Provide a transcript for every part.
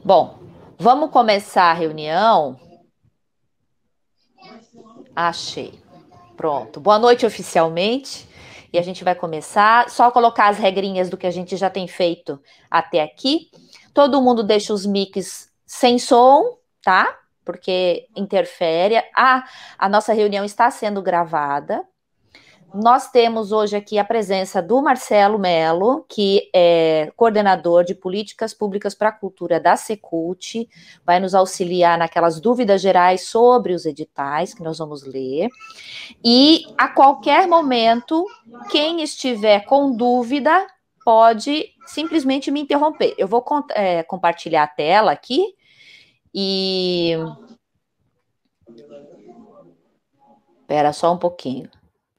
Bom, vamos começar a reunião. Achei. Pronto. Boa noite oficialmente. E a gente vai começar. Só colocar as regrinhas do que a gente já tem feito até aqui. Todo mundo deixa os mics sem som, tá? Porque interfere. A nossa reunião está sendo gravada. Nós temos hoje aqui a presença do Marcelo Melo, que é coordenador de políticas públicas para a cultura da Secult, vai nos auxiliar naquelas dúvidas gerais sobre os editais que nós vamos ler. E a qualquer momento, quem estiver com dúvida pode simplesmente me interromper. Eu vou compartilhar a tela aqui e. Espera só um pouquinho.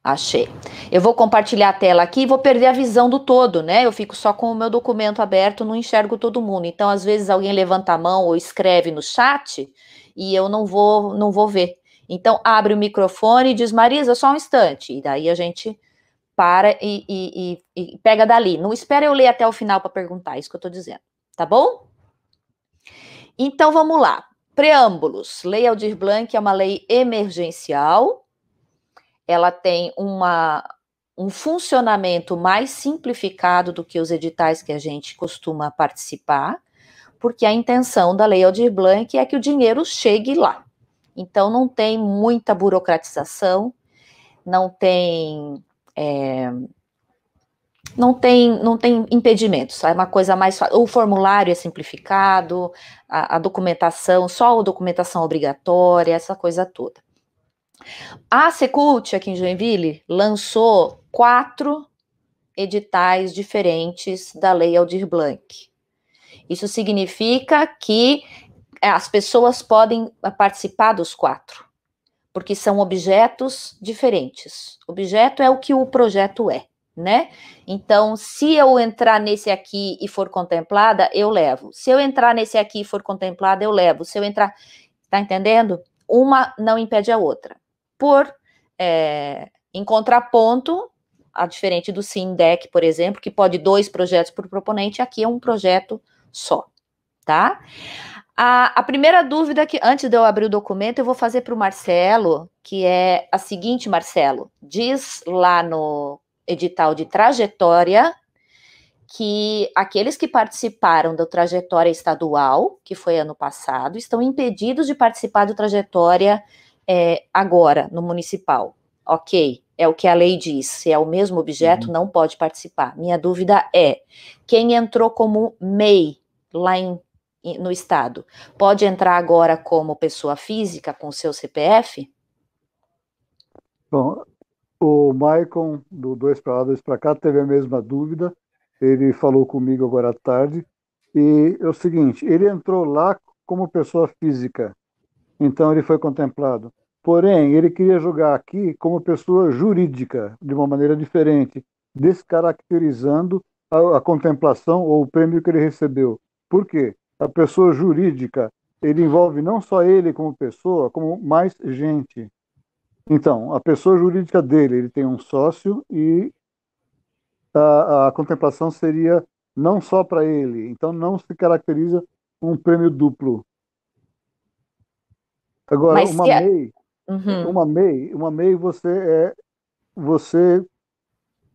Achei. Eu vou compartilhar a tela aqui e vou perder a visão do todo, né? Eu fico só com o meu documento aberto, não enxergo todo mundo. Então, às vezes, alguém levanta a mão ou escreve no chat e eu não vou ver. Então, abre o microfone e diz, Marisa, só um instante. E daí a gente para e pega dali. Não espera eu ler até o final para perguntar, é isso que eu estou dizendo. Tá bom? Então, vamos lá. Preâmbulos. Lei Aldir Blanc é uma lei emergencial. Ela tem um funcionamento mais simplificado do que os editais que a gente costuma participar, porque a intenção da Lei Aldir Blanc é que o dinheiro chegue lá. Então, não tem muita burocratização, não tem impedimentos, é uma coisa mais fácil. O formulário é simplificado, a documentação, só a documentação obrigatória, essa coisa toda. A Secult, aqui em Joinville, lançou 4 editais diferentes da Lei Aldir Blanc. Isso significa que as pessoas podem participar dos 4, porque são objetos diferentes. Objeto é o que o projeto é, né? Então, se eu entrar nesse aqui e for contemplada, eu levo. Se eu entrar nesse aqui e for contemplada, eu levo. Se eu entrar... Tá entendendo? Uma não impede a outra. Em contraponto, a diferente do SINDEC, por exemplo, que pode 2 projetos por proponente, aqui é um projeto só, tá? A primeira dúvida que, antes de eu abrir o documento, eu vou fazer para o Marcelo, que é a seguinte, Marcelo, diz lá no edital de trajetória que aqueles que participaram da trajetória estadual, que foi ano passado, estão impedidos de participar da trajetória agora, no municipal. Ok, é o que a lei diz. Se é o mesmo objeto, não pode participar. Minha dúvida é, quem entrou como MEI lá no estado, pode entrar agora como pessoa física com seu CPF? Bom, o Maicon, do Dois para lá, Dois para cá, teve a mesma dúvida. Ele falou comigo agora à tarde. E é o seguinte, ele entrou lá como pessoa física, então ele foi contemplado. Porém, ele queria jogar aqui como pessoa jurídica, de uma maneira diferente, descaracterizando a contemplação ou o prêmio que ele recebeu. Por quê? A pessoa jurídica, ele envolve não só ele como pessoa, como mais gente. Então, a pessoa jurídica dele, ele tem um sócio e a contemplação seria não só para ele. Então, não se caracteriza um prêmio duplo. Agora, Mas uma se... MEI, Uhum. uma MEI você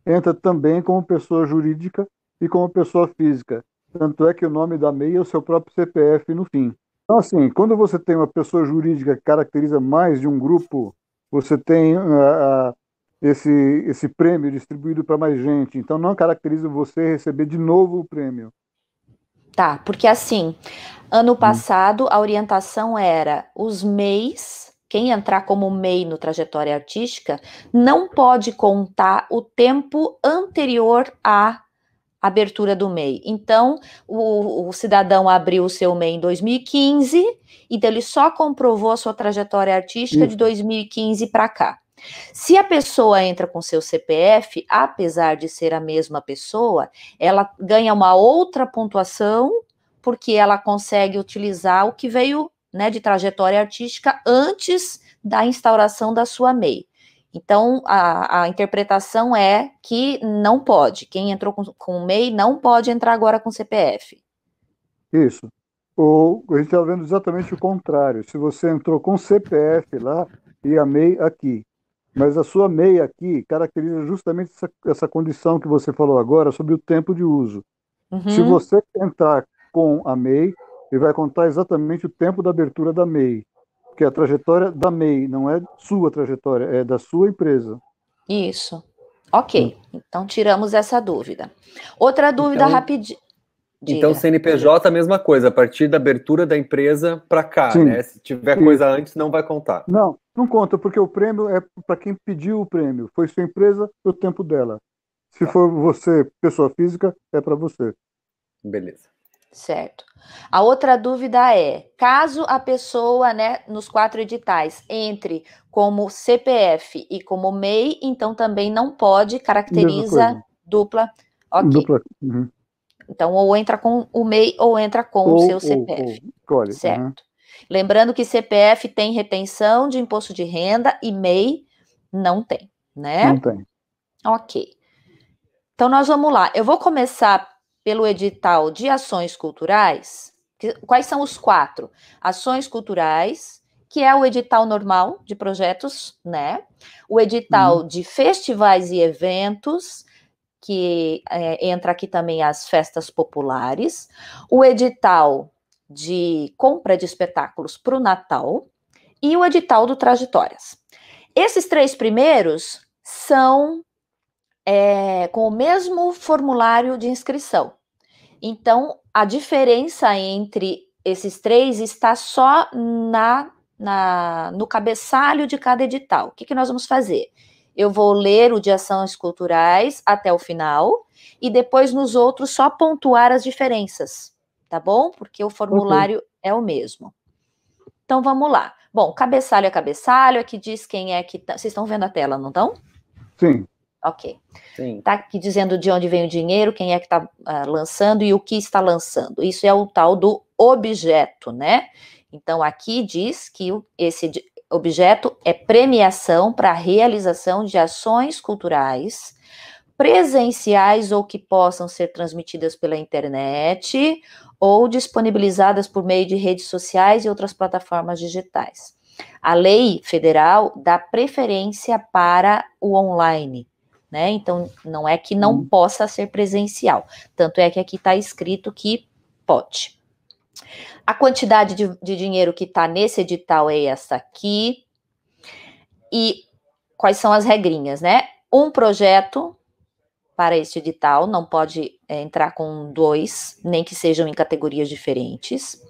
entra também como pessoa jurídica e como pessoa física. Tanto é que o nome da MEI é o seu próprio CPF no fim. Então, assim, quando você tem uma pessoa jurídica que caracteriza mais de um grupo, você tem esse prêmio distribuído para mais gente. Então, não caracteriza você receber de novo o prêmio. Tá, porque assim, ano Hum. passado a orientação era os MEIs, quem entrar como MEI no trajetória artística, não pode contar o tempo anterior à abertura do MEI. Então, o cidadão abriu o seu MEI em 2015, então ele só comprovou a sua trajetória artística de Isso. 2015 para cá. Se a pessoa entra com seu CPF, apesar de ser a mesma pessoa, ela ganha uma outra pontuação, porque ela consegue utilizar o que veio, né, de trajetória artística antes da instauração da sua MEI. Então, a interpretação é que não pode. Quem entrou com o MEI não pode entrar agora com CPF. Isso. Ou a gente está vendo exatamente o contrário. Se você entrou com CPF lá e a MEI aqui, mas a sua MEI aqui caracteriza justamente essa condição que você falou agora sobre o tempo de uso. Se Uhum, você entrar com a MEI, ele vai contar exatamente o tempo da abertura da MEI, porque a trajetória da MEI não é sua trajetória, é da sua empresa. isso. Ok, então tiramos essa dúvida. Outra dúvida Então, rapidinho. então Diga. CNPJ a mesma coisa, a partir da abertura da empresa para cá, Sim, né? Se tiver isso. coisa antes, não vai contar. Não, não conta, porque o prêmio é para quem pediu o prêmio. Foi sua empresa, o tempo dela. Se Tá, for você, pessoa física, é para você. beleza. Certo. A outra dúvida é, caso a pessoa, né, nos 4 editais, entre como CPF e como MEI, então também não pode, Mesma caracteriza coisa. dupla. Ok. Dupla. Uhum. Então, ou entra com o MEI ou entra com o seu Ou, CPF. escolhe. Uhum. Certo. Lembrando que CPF tem retenção de imposto de renda e MEI não tem, Não né? tem. Ok. Então, nós vamos lá. Eu vou começar pelo edital de ações culturais. Quais são os 4? Ações culturais, que é o edital normal de projetos, né? O Uhum. edital de festivais e eventos, que entra aqui também as festas populares. O edital de compra de espetáculos para o Natal. E o edital do Trajetórias. Esses 3 primeiros são com o mesmo formulário de inscrição. Então, a diferença entre esses 3 está só no cabeçalho de cada edital. O que nós vamos fazer? Eu vou ler o de ações culturais até o final e depois nos outros só pontuar as diferenças, tá bom? Porque o Ok. formulário é o mesmo. Então vamos lá. Bom, cabeçalho é cabeçalho, aqui diz quem é que tá. Vocês estão vendo a tela, não estão? Sim. Ok. Sim. Está aqui dizendo de onde vem o dinheiro, quem é que está lançando e o que está lançando. Isso é o tal do objeto, né? Então, aqui diz que esse objeto é premiação para a realização de ações culturais presenciais ou que possam ser transmitidas pela internet ou disponibilizadas por meio de redes sociais e outras plataformas digitais. A lei federal dá preferência para o online, né? Então, não é que não Uhum. possa ser presencial, tanto é que aqui está escrito que pode. A quantidade de dinheiro que está nesse edital é essa aqui. E quais são as regrinhas, né? Um projeto para este edital não pode entrar com 2, nem que sejam em categorias diferentes.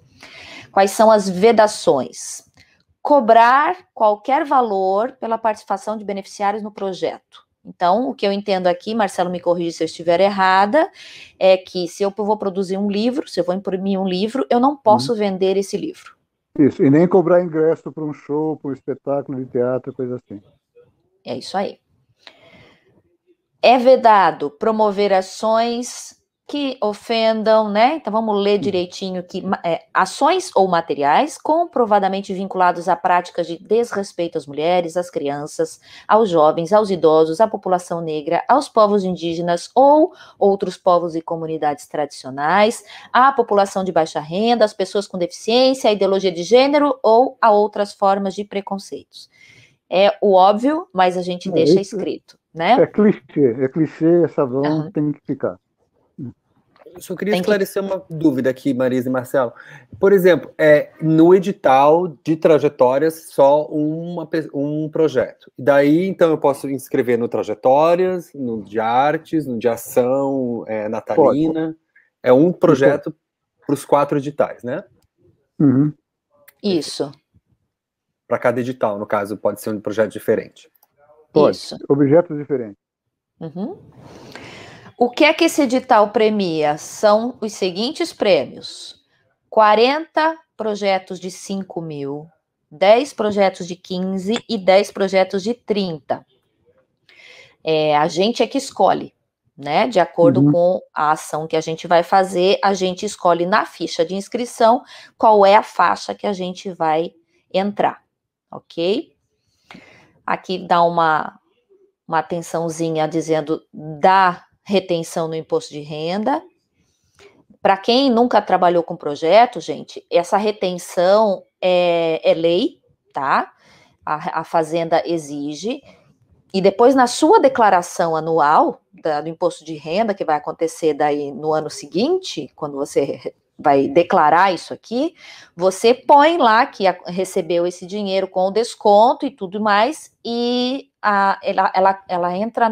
Quais são as vedações? Cobrar qualquer valor pela participação de beneficiários no projeto. Então, o que eu entendo aqui, Marcelo me corrige se eu estiver errada, é que se eu vou produzir um livro, se eu vou imprimir um livro, eu não Uhum. posso vender esse livro. Isso. E nem cobrar ingresso para um show, para um espetáculo de teatro, coisa assim. É isso aí. É vedado promover ações que ofendam, né? Então vamos ler Uhum. direitinho que ações ou materiais comprovadamente vinculados a práticas de desrespeito às mulheres, às crianças, aos jovens, aos idosos, à população negra, aos povos indígenas ou outros povos e comunidades tradicionais, à população de baixa renda, às pessoas com deficiência, à ideologia de gênero ou a outras formas de preconceitos. É o óbvio, mas a gente deixa Isso escrito, né? é clichê, é chavão, Uhum. tem que ficar. Eu só queria Tem que. esclarecer uma dúvida aqui, Marisa e Marcelo. Por exemplo, no edital de trajetórias, só um projeto. E daí, então, eu posso inscrever no Trajetórias, no de Artes, no de Ação Pode. Natalina. É um Isso aí. projeto para os 4 editais, né? Uhum. Perfeito. Isso, Para cada edital, no caso, pode ser um projeto diferente. Pode. isso. Objetos diferentes. Uhum. O que é que esse edital premia? São os seguintes prêmios: 40 projetos de 5 mil, 10 projetos de 15 e 10 projetos de 30. A gente é que escolhe, né? De acordo Uhum. com a ação que a gente vai fazer, a gente escolhe na ficha de inscrição qual é a faixa que a gente vai entrar, ok? Aqui dá uma atençãozinha dizendo da retenção no imposto de renda. Para quem nunca trabalhou com projeto, gente, essa retenção é lei, tá? A Fazenda exige. E depois, na sua declaração anual do imposto de renda, que vai acontecer daí no ano seguinte, quando você vai declarar isso aqui, você põe lá que recebeu esse dinheiro com desconto e tudo mais, e ela entra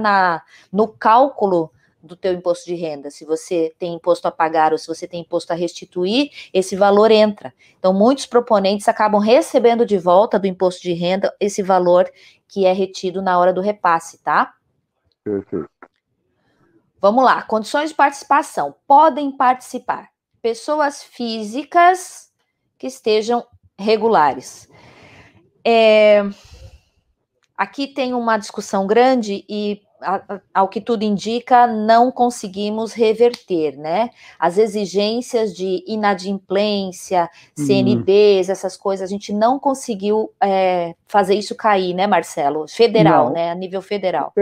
no cálculo do teu imposto de renda. Se você tem imposto a pagar ou se você tem imposto a restituir, esse valor entra. Então, muitos proponentes acabam recebendo de volta do imposto de renda esse valor que é retido na hora do repasse, tá? Perfeito. Vamos lá, condições de participação. Podem participar pessoas físicas que estejam regulares. Aqui tem uma discussão grande e, ao que tudo indica, não conseguimos reverter, né? As exigências de inadimplência, CNDs, essas coisas, a gente não conseguiu fazer isso cair, né, Marcelo? Federal, Não. né? A nível federal.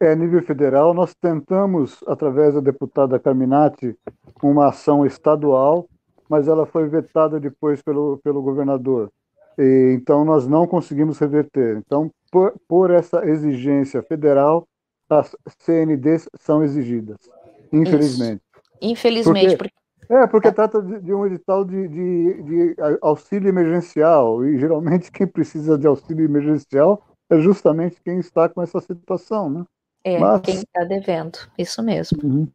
A nível federal, nós tentamos, através da deputada Carminati, uma ação estadual, mas ela foi vetada depois pelo governador. Então, nós não conseguimos reverter. Então, por essa exigência federal, as CNDs são exigidas, infelizmente. Isso. Infelizmente. Porque trata de um edital de auxílio emergencial, e geralmente quem precisa de auxílio emergencial é justamente quem está com essa situação, né? Quem está devendo, isso mesmo. Uhum.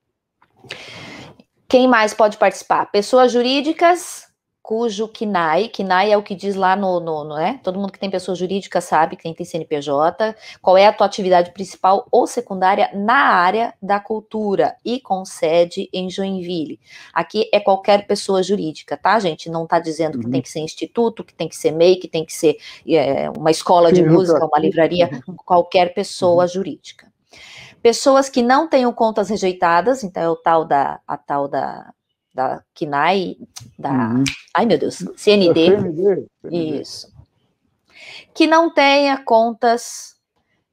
Quem mais pode participar? Pessoas jurídicas cujo KNAI é o que diz lá né? Todo mundo que tem pessoa jurídica sabe, quem tem CNPJ, qual é a tua atividade principal ou secundária na área da cultura e com sede em Joinville. Aqui é qualquer pessoa jurídica, tá, gente? Não tá dizendo que tem que ser instituto, que tem que ser MEI, que tem que ser uma escola de música, uma livraria, qualquer pessoa jurídica. Pessoas que não tenham contas rejeitadas, então é a tal da KNAI, ai meu Deus, CND. Isso. Que não tenha contas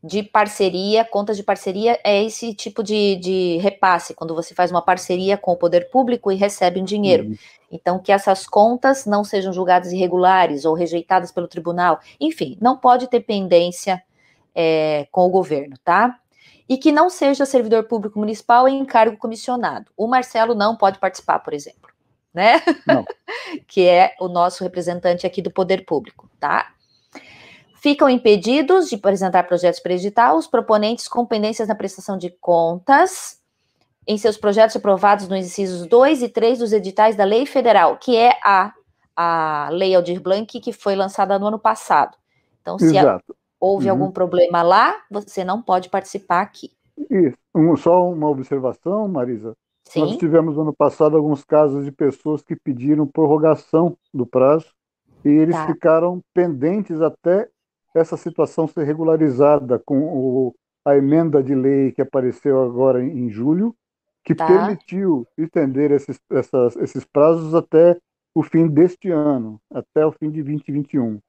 de parceria. Contas de parceria é esse tipo de repasse, quando você faz uma parceria com o poder público e recebe um dinheiro. Então, que essas contas não sejam julgadas irregulares ou rejeitadas pelo tribunal. Enfim, não pode ter pendência com o governo, tá? E que não seja servidor público municipal em cargo comissionado. O Marcelo não pode participar, por exemplo, né? Não. Que é o nosso representante aqui do poder público, tá? Ficam impedidos de apresentar projetos para edital os proponentes com pendências na prestação de contas em seus projetos aprovados nos incisos 2 e 3 dos editais da Lei Federal, que é a Lei Aldir Blanc, que foi lançada no ano passado. Então, se houve algum problema lá, você não pode participar aqui. Isso. Só uma observação, Marisa. Sim. Nós tivemos ano passado alguns casos de pessoas que pediram prorrogação do prazo e eles ficaram pendentes até essa situação ser regularizada com a emenda de lei que apareceu agora em julho, que permitiu estender esses prazos até o fim deste ano, até o fim de 2021.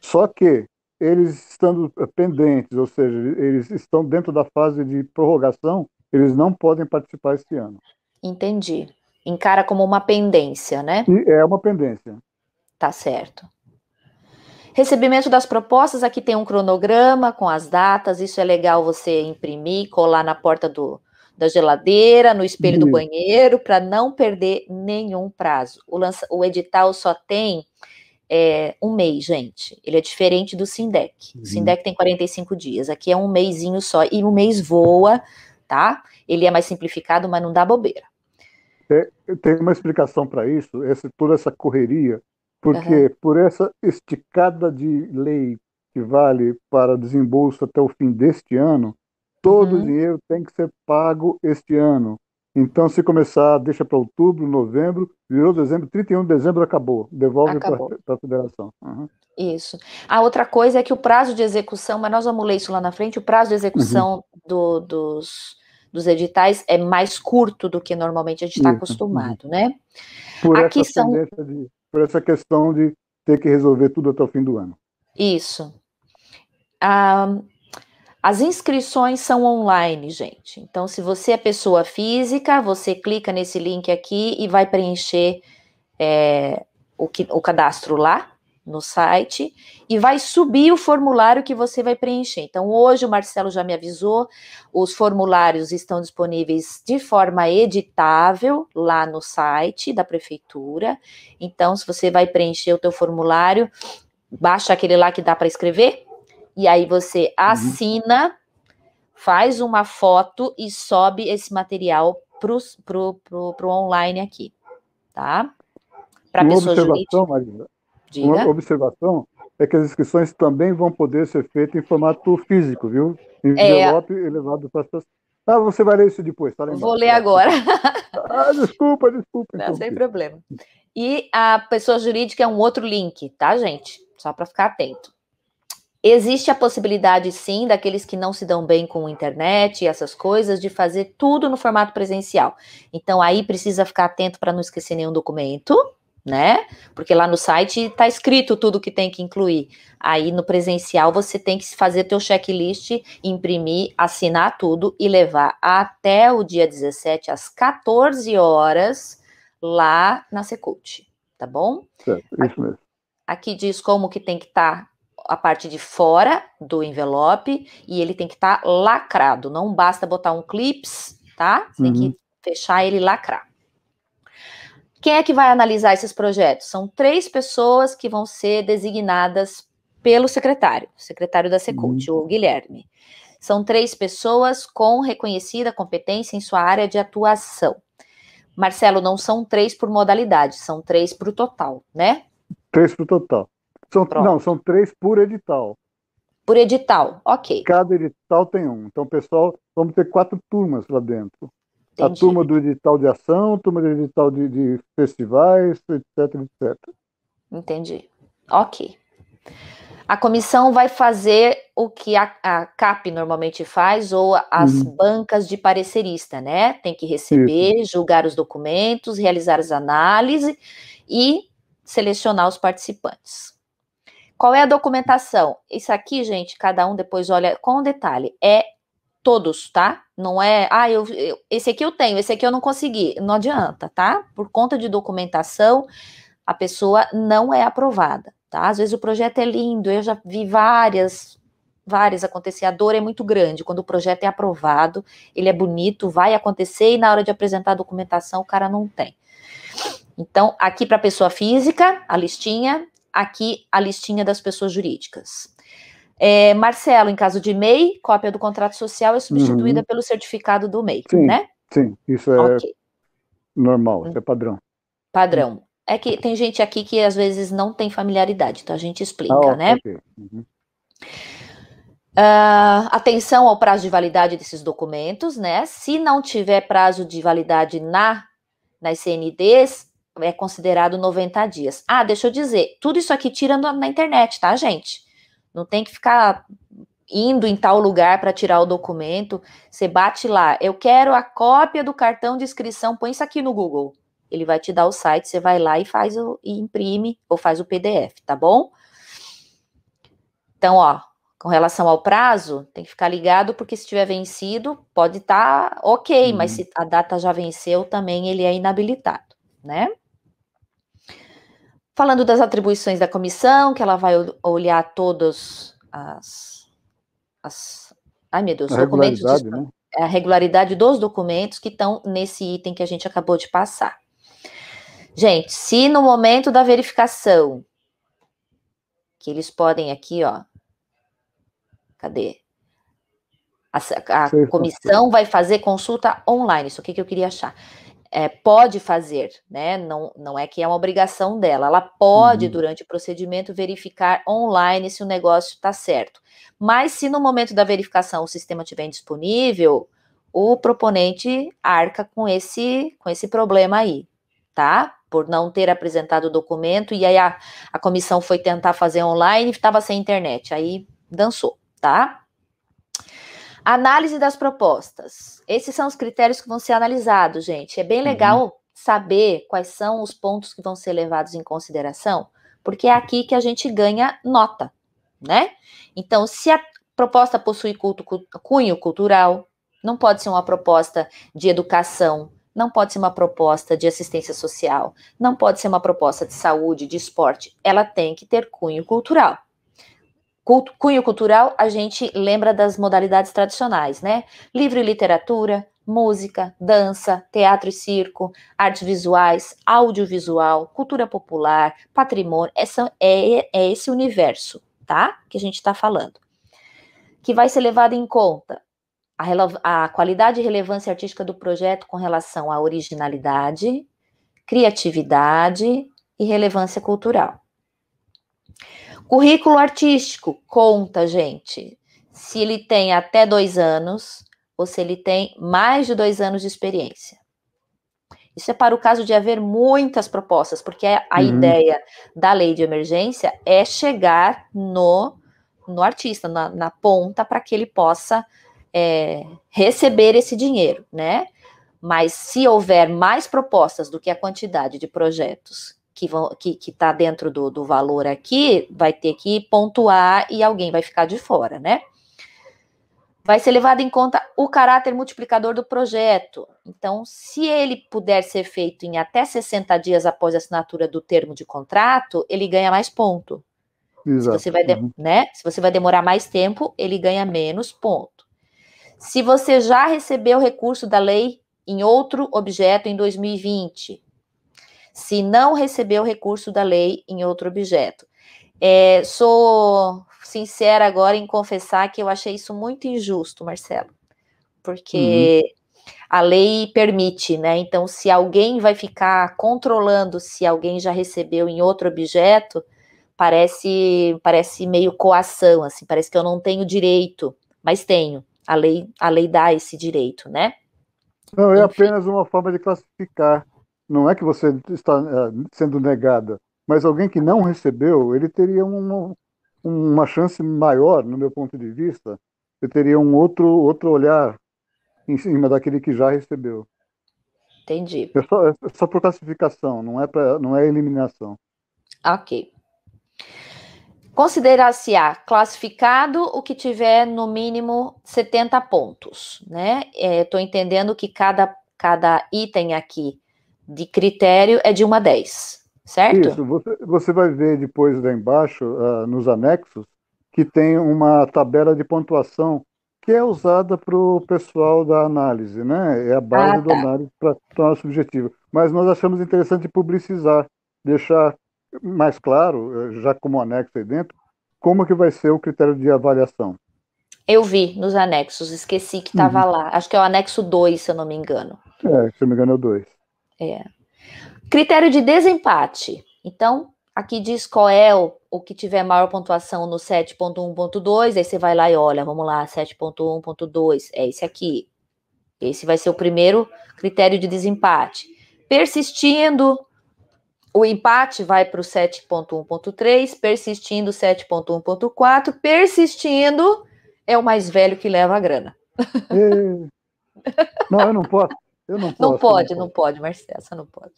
Só que eles estando pendentes, ou seja, eles estão dentro da fase de prorrogação, eles não podem participar esse ano. Entendi. Encara como uma pendência, né? E é uma pendência. Tá certo. Recebimento das propostas, aqui tem um cronograma com as datas, isso é legal você imprimir, colar na porta da geladeira, no espelho do banheiro, para não perder nenhum prazo. O edital só tem um mês, gente. Ele é diferente do Sindec. O Sindec tem 45 dias, aqui é um mêsinho só, e um mês voa, tá? Ele é mais simplificado, mas não dá bobeira. Tem uma explicação para isso, toda essa correria, porque por essa esticada de lei que vale para desembolso até o fim deste ano, todo o dinheiro tem que ser pago este ano. Então, se começar, deixa para outubro, novembro, virou dezembro, 31 de dezembro acabou, devolve para a federação. Isso. A outra coisa é que o prazo de execução, mas nós vamos ler isso lá na frente, o prazo de execução dos editais é mais curto do que normalmente a gente está acostumado, né? Por essa questão de ter que resolver tudo até o fim do ano. Isso. As inscrições são online, gente. Então, se você é pessoa física, você clica nesse link aqui e vai preencher o cadastro lá no site e vai subir o formulário que você vai preencher. Então, hoje o Marcelo já me avisou, os formulários estão disponíveis de forma editável lá no site da prefeitura. Então, se você vai preencher o teu formulário, baixa aquele lá que dá para escrever, e aí você assina, faz uma foto e sobe esse material pro online aqui, tá? Para pessoa jurídica. Marisa, Diga. uma observação é que as inscrições também vão poder ser feitas em formato físico, viu? Envelope elevado para as... Ah, você vai ler isso depois, tá? Vou ler agora. Desculpa. Não, sem problema. E a pessoa jurídica é um outro link, tá, gente? Só para ficar atento. Existe a possibilidade, sim, daqueles que não se dão bem com a internet e essas coisas, de fazer tudo no formato presencial. Então, aí precisa ficar atento para não esquecer nenhum documento, né? Porque lá no site está escrito tudo que tem que incluir. Aí no presencial você tem que fazer teu checklist, imprimir, assinar tudo e levar até o dia 17 às 14 horas lá na Secult, tá bom? Certo, isso mesmo. Aqui diz como que tem que estar a parte de fora do envelope e ele tem que estar lacrado. Não basta botar um clips, tá? Você tem que fechar ele e lacrar. Quem é que vai analisar esses projetos? São 3 pessoas que vão ser designadas pelo secretário da Secult, o Guilherme. São 3 pessoas com reconhecida competência em sua área de atuação. Marcelo, não são 3 por modalidade, são 3 para o total, né? 3 para o total. São 3 por edital. Por edital, ok. Cada edital tem um. Então, pessoal, vamos ter 4 turmas lá dentro. Entendi. A turma do edital de ação, a turma do edital de festivais, etc. Entendi. Ok. A comissão vai fazer o que a CAP normalmente faz, ou as bancas de parecerista, né? Tem que receber, julgar os documentos, realizar as análises e selecionar os participantes. Qual é a documentação? Isso aqui, gente, cada um depois olha com detalhe. É todos, tá? Não é, esse aqui eu tenho, esse aqui eu não consegui. Não adianta, tá? Por conta de documentação, a pessoa não é aprovada, tá? Às vezes o projeto é lindo, eu já vi várias acontecer, a dor é muito grande. Quando o projeto é aprovado, ele é bonito, vai acontecer e na hora de apresentar a documentação o cara não tem. Então, aqui para pessoa física, a listinha, aqui a listinha das pessoas jurídicas. Marcelo, em caso de MEI, cópia do contrato social é substituída pelo certificado do MEI, né? Sim, isso é normal, isso é padrão. Padrão. É que tem gente aqui que às vezes não tem familiaridade, então a gente explica, né? Okay. Atenção ao prazo de validade desses documentos, né? Se não tiver prazo de validade nas CNDs, é considerado 90 dias. Deixa eu dizer, tudo isso aqui tira na internet, tá, gente? Não tem que ficar indo em tal lugar para tirar o documento. Você bate lá, eu quero a cópia do cartão de inscrição, põe isso aqui no Google. Ele vai te dar o site, você vai lá e imprime ou faz o PDF, tá bom? Então, com relação ao prazo, tem que ficar ligado, porque se tiver vencido, pode estar ok, mas se a data já venceu, também ele é inabilitado, né? Falando das atribuições da comissão, que ela vai olhar todos documentos, né? A regularidade dos documentos que estão nesse item que a gente acabou de passar. Gente, se no momento da verificação, que eles podem aqui, cadê? A comissão vai fazer consulta online, isso aqui que eu queria achar. Pode fazer, né? Não é que é uma obrigação dela. Ela pode, durante o procedimento, verificar online se o negócio está certo. Mas se no momento da verificação o sistema estiver indisponível, o proponente arca com esse problema aí, tá? Por não ter apresentado o documento, e aí a comissão foi tentar fazer online e estava sem internet, aí dançou, tá? Análise das propostas. Esses são os critérios que vão ser analisados, gente. É bem legal saber quais são os pontos que vão ser levados em consideração, porque é aqui que a gente ganha nota, né? Então, se proposta possui cunho cultural, não pode ser uma proposta de educação, não pode ser uma proposta de assistência social, não pode ser uma proposta de saúde, de esporte, ela tem que ter cunho cultural. Cunho cultural, a gente lembra das modalidades tradicionais, né? Livro e literatura, música, dança, teatro e circo, artes visuais, audiovisual, cultura popular, patrimônio, é esse universo, tá? Que a gente está falando. Que vai ser levado em conta a qualidade e relevância artística do projeto com relação à originalidade, criatividade e relevância cultural. Currículo artístico conta, gente, se ele tem até 2 anos ou se ele tem mais de 2 anos de experiência. Isso é para o caso de haver muitas propostas, porque a ideia da lei de emergência é chegar no artista, na ponta, para que ele possa receber esse dinheiro, né? Mas se houver mais propostas do que a quantidade de projetos que está dentro do valor aqui, vai ter que pontuar e alguém vai ficar de fora, né? Vai ser levado em conta o caráter multiplicador do projeto. Então, se ele puder ser feito em até 60 dias após a assinatura do termo de contrato, ele ganha mais ponto. Exato. Se você vai demorar mais tempo, ele ganha menos ponto. Se você já recebeu recurso da lei em outro objeto em 2020, se não recebeu recurso da lei em outro objeto. Sou sincera agora em confessar que eu achei isso muito injusto, Marcelo, porque a lei permite, né? Então, se alguém vai ficar controlando se alguém já recebeu em outro objeto, parece meio coação, assim, parece que eu não tenho direito, mas tenho. A lei dá esse direito, né? Não, é apenas uma forma de classificar. Não é que você está sendo negada, mas alguém que não recebeu, ele teria uma chance maior, no meu ponto de vista. Ele teria um outro olhar em cima daquele que já recebeu. Entendi. É só por classificação, não é eliminação. Ok. Considerar-se-á classificado o que tiver no mínimo 70 pontos, né? Estou entendendo que cada item aqui de critério é de 1 a 10, certo? Isso, você vai ver depois lá embaixo, nos anexos, que tem uma tabela de pontuação que é usada para o pessoal da análise, né? É a base do Tá. análise para o nosso objetivo. Mas nós achamos interessante publicizar, deixar mais claro, já como anexo aí dentro, como que vai ser o critério de avaliação. Eu vi nos anexos, esqueci que estava lá. Acho que é o anexo 2, se eu não me engano. Se eu não me engano é o 2. Critério de desempate. Então, aqui diz qual é o que tiver maior pontuação no 7.1.2, aí você vai lá e olha, vamos lá, 7.1.2, é esse aqui. Esse vai ser o primeiro critério de desempate. Persistindo, o empate vai para o 7.1.3, persistindo 7.1.4, persistindo é o mais velho que leva a grana. Não, eu não posso. Não pode, Marcelo, você não pode.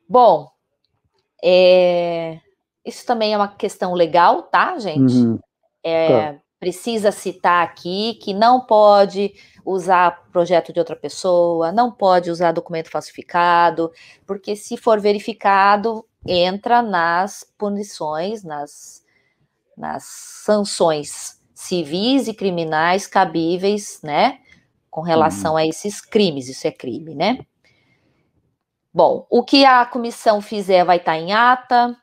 Bom, isso também é uma questão legal, tá, gente? Tá. Precisa citar aqui que não pode usar projeto de outra pessoa, não pode usar documento falsificado, porque se for verificado, entra nas punições, nas sanções civis e criminais cabíveis, né? Com relação a esses crimes, isso é crime, né? Bom, o que a comissão fizer vai estar em ata,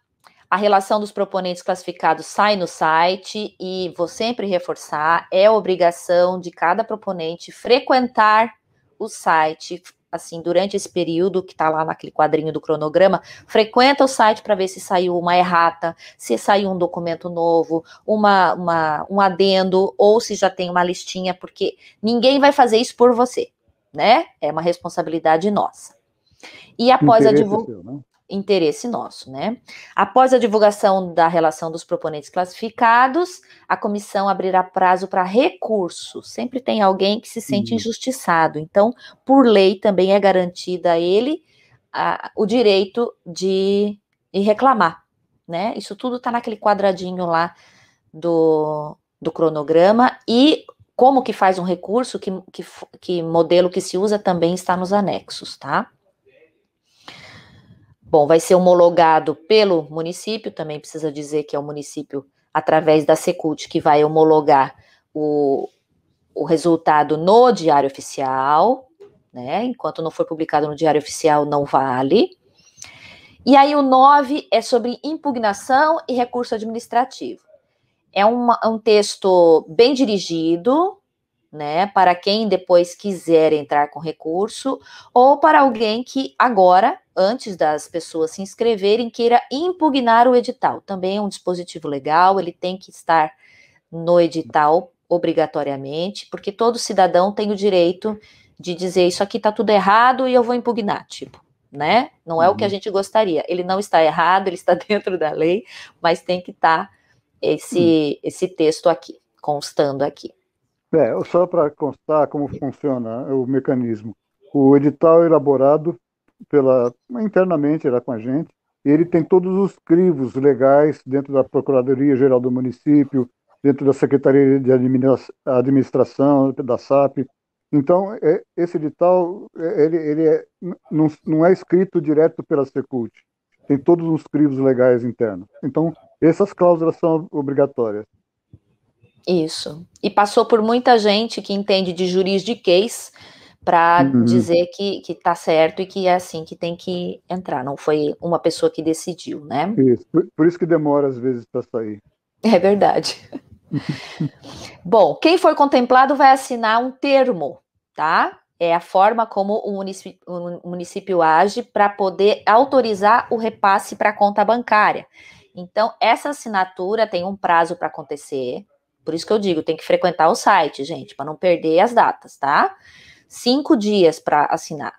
a relação dos proponentes classificados sai no site e vou sempre reforçar, é obrigação de cada proponente frequentar o site, assim, durante esse período que está lá naquele quadrinho do cronograma, frequenta o site para ver se saiu uma errata, se saiu um documento novo, um adendo, ou se já tem uma listinha, porque ninguém vai fazer isso por você, né? É uma responsabilidade nossa. E após a divulgação... Interesse nosso, né? Após a divulgação da relação dos proponentes classificados, a comissão abrirá prazo para recurso. Sempre tem alguém que se sente injustiçado. Então, por lei, também é garantida a ele o direito de reclamar, né? Isso tudo está naquele quadradinho lá do cronograma e como que faz um recurso, que modelo que se usa também está nos anexos, tá? Bom, vai ser homologado pelo município, também precisa dizer que é o município, através da Secult, que vai homologar o resultado no Diário Oficial, né? Enquanto não for publicado no Diário Oficial, não vale. E aí o 9 é sobre impugnação e recurso administrativo. É um texto bem dirigido, né, para quem depois quiser entrar com recurso, ou para alguém que agora, antes das pessoas se inscreverem, queira impugnar o edital. Também é um dispositivo legal, ele tem que estar no edital obrigatoriamente, porque todo cidadão tem o direito de dizer isso aqui está tudo errado e eu vou impugnar, tipo, né? Não é o que a gente gostaria. Ele não está errado, ele está dentro da lei, mas tem que estar esse texto aqui, constando aqui. Só para constar como funciona o mecanismo. O edital é elaborado internamente lá com a gente, e ele tem todos os crivos legais dentro da Procuradoria-Geral do Município, dentro da Secretaria de Administração, da SAP. Então, esse edital, não é escrito direto pela Secult, tem todos os crivos legais internos. Então, essas cláusulas são obrigatórias. Isso. E passou por muita gente que entende de juridiquês para dizer que está certo e que é assim que tem que entrar. Não foi uma pessoa que decidiu, né? Isso. Por isso que demora às vezes para sair. É verdade. Bom, quem for contemplado vai assinar um termo, tá? É a forma como o município age para poder autorizar o repasse para a conta bancária. Então, essa assinatura tem um prazo para acontecer. Por isso que eu digo, tem que frequentar o site, gente, para não perder as datas, tá? 5 dias para assinar.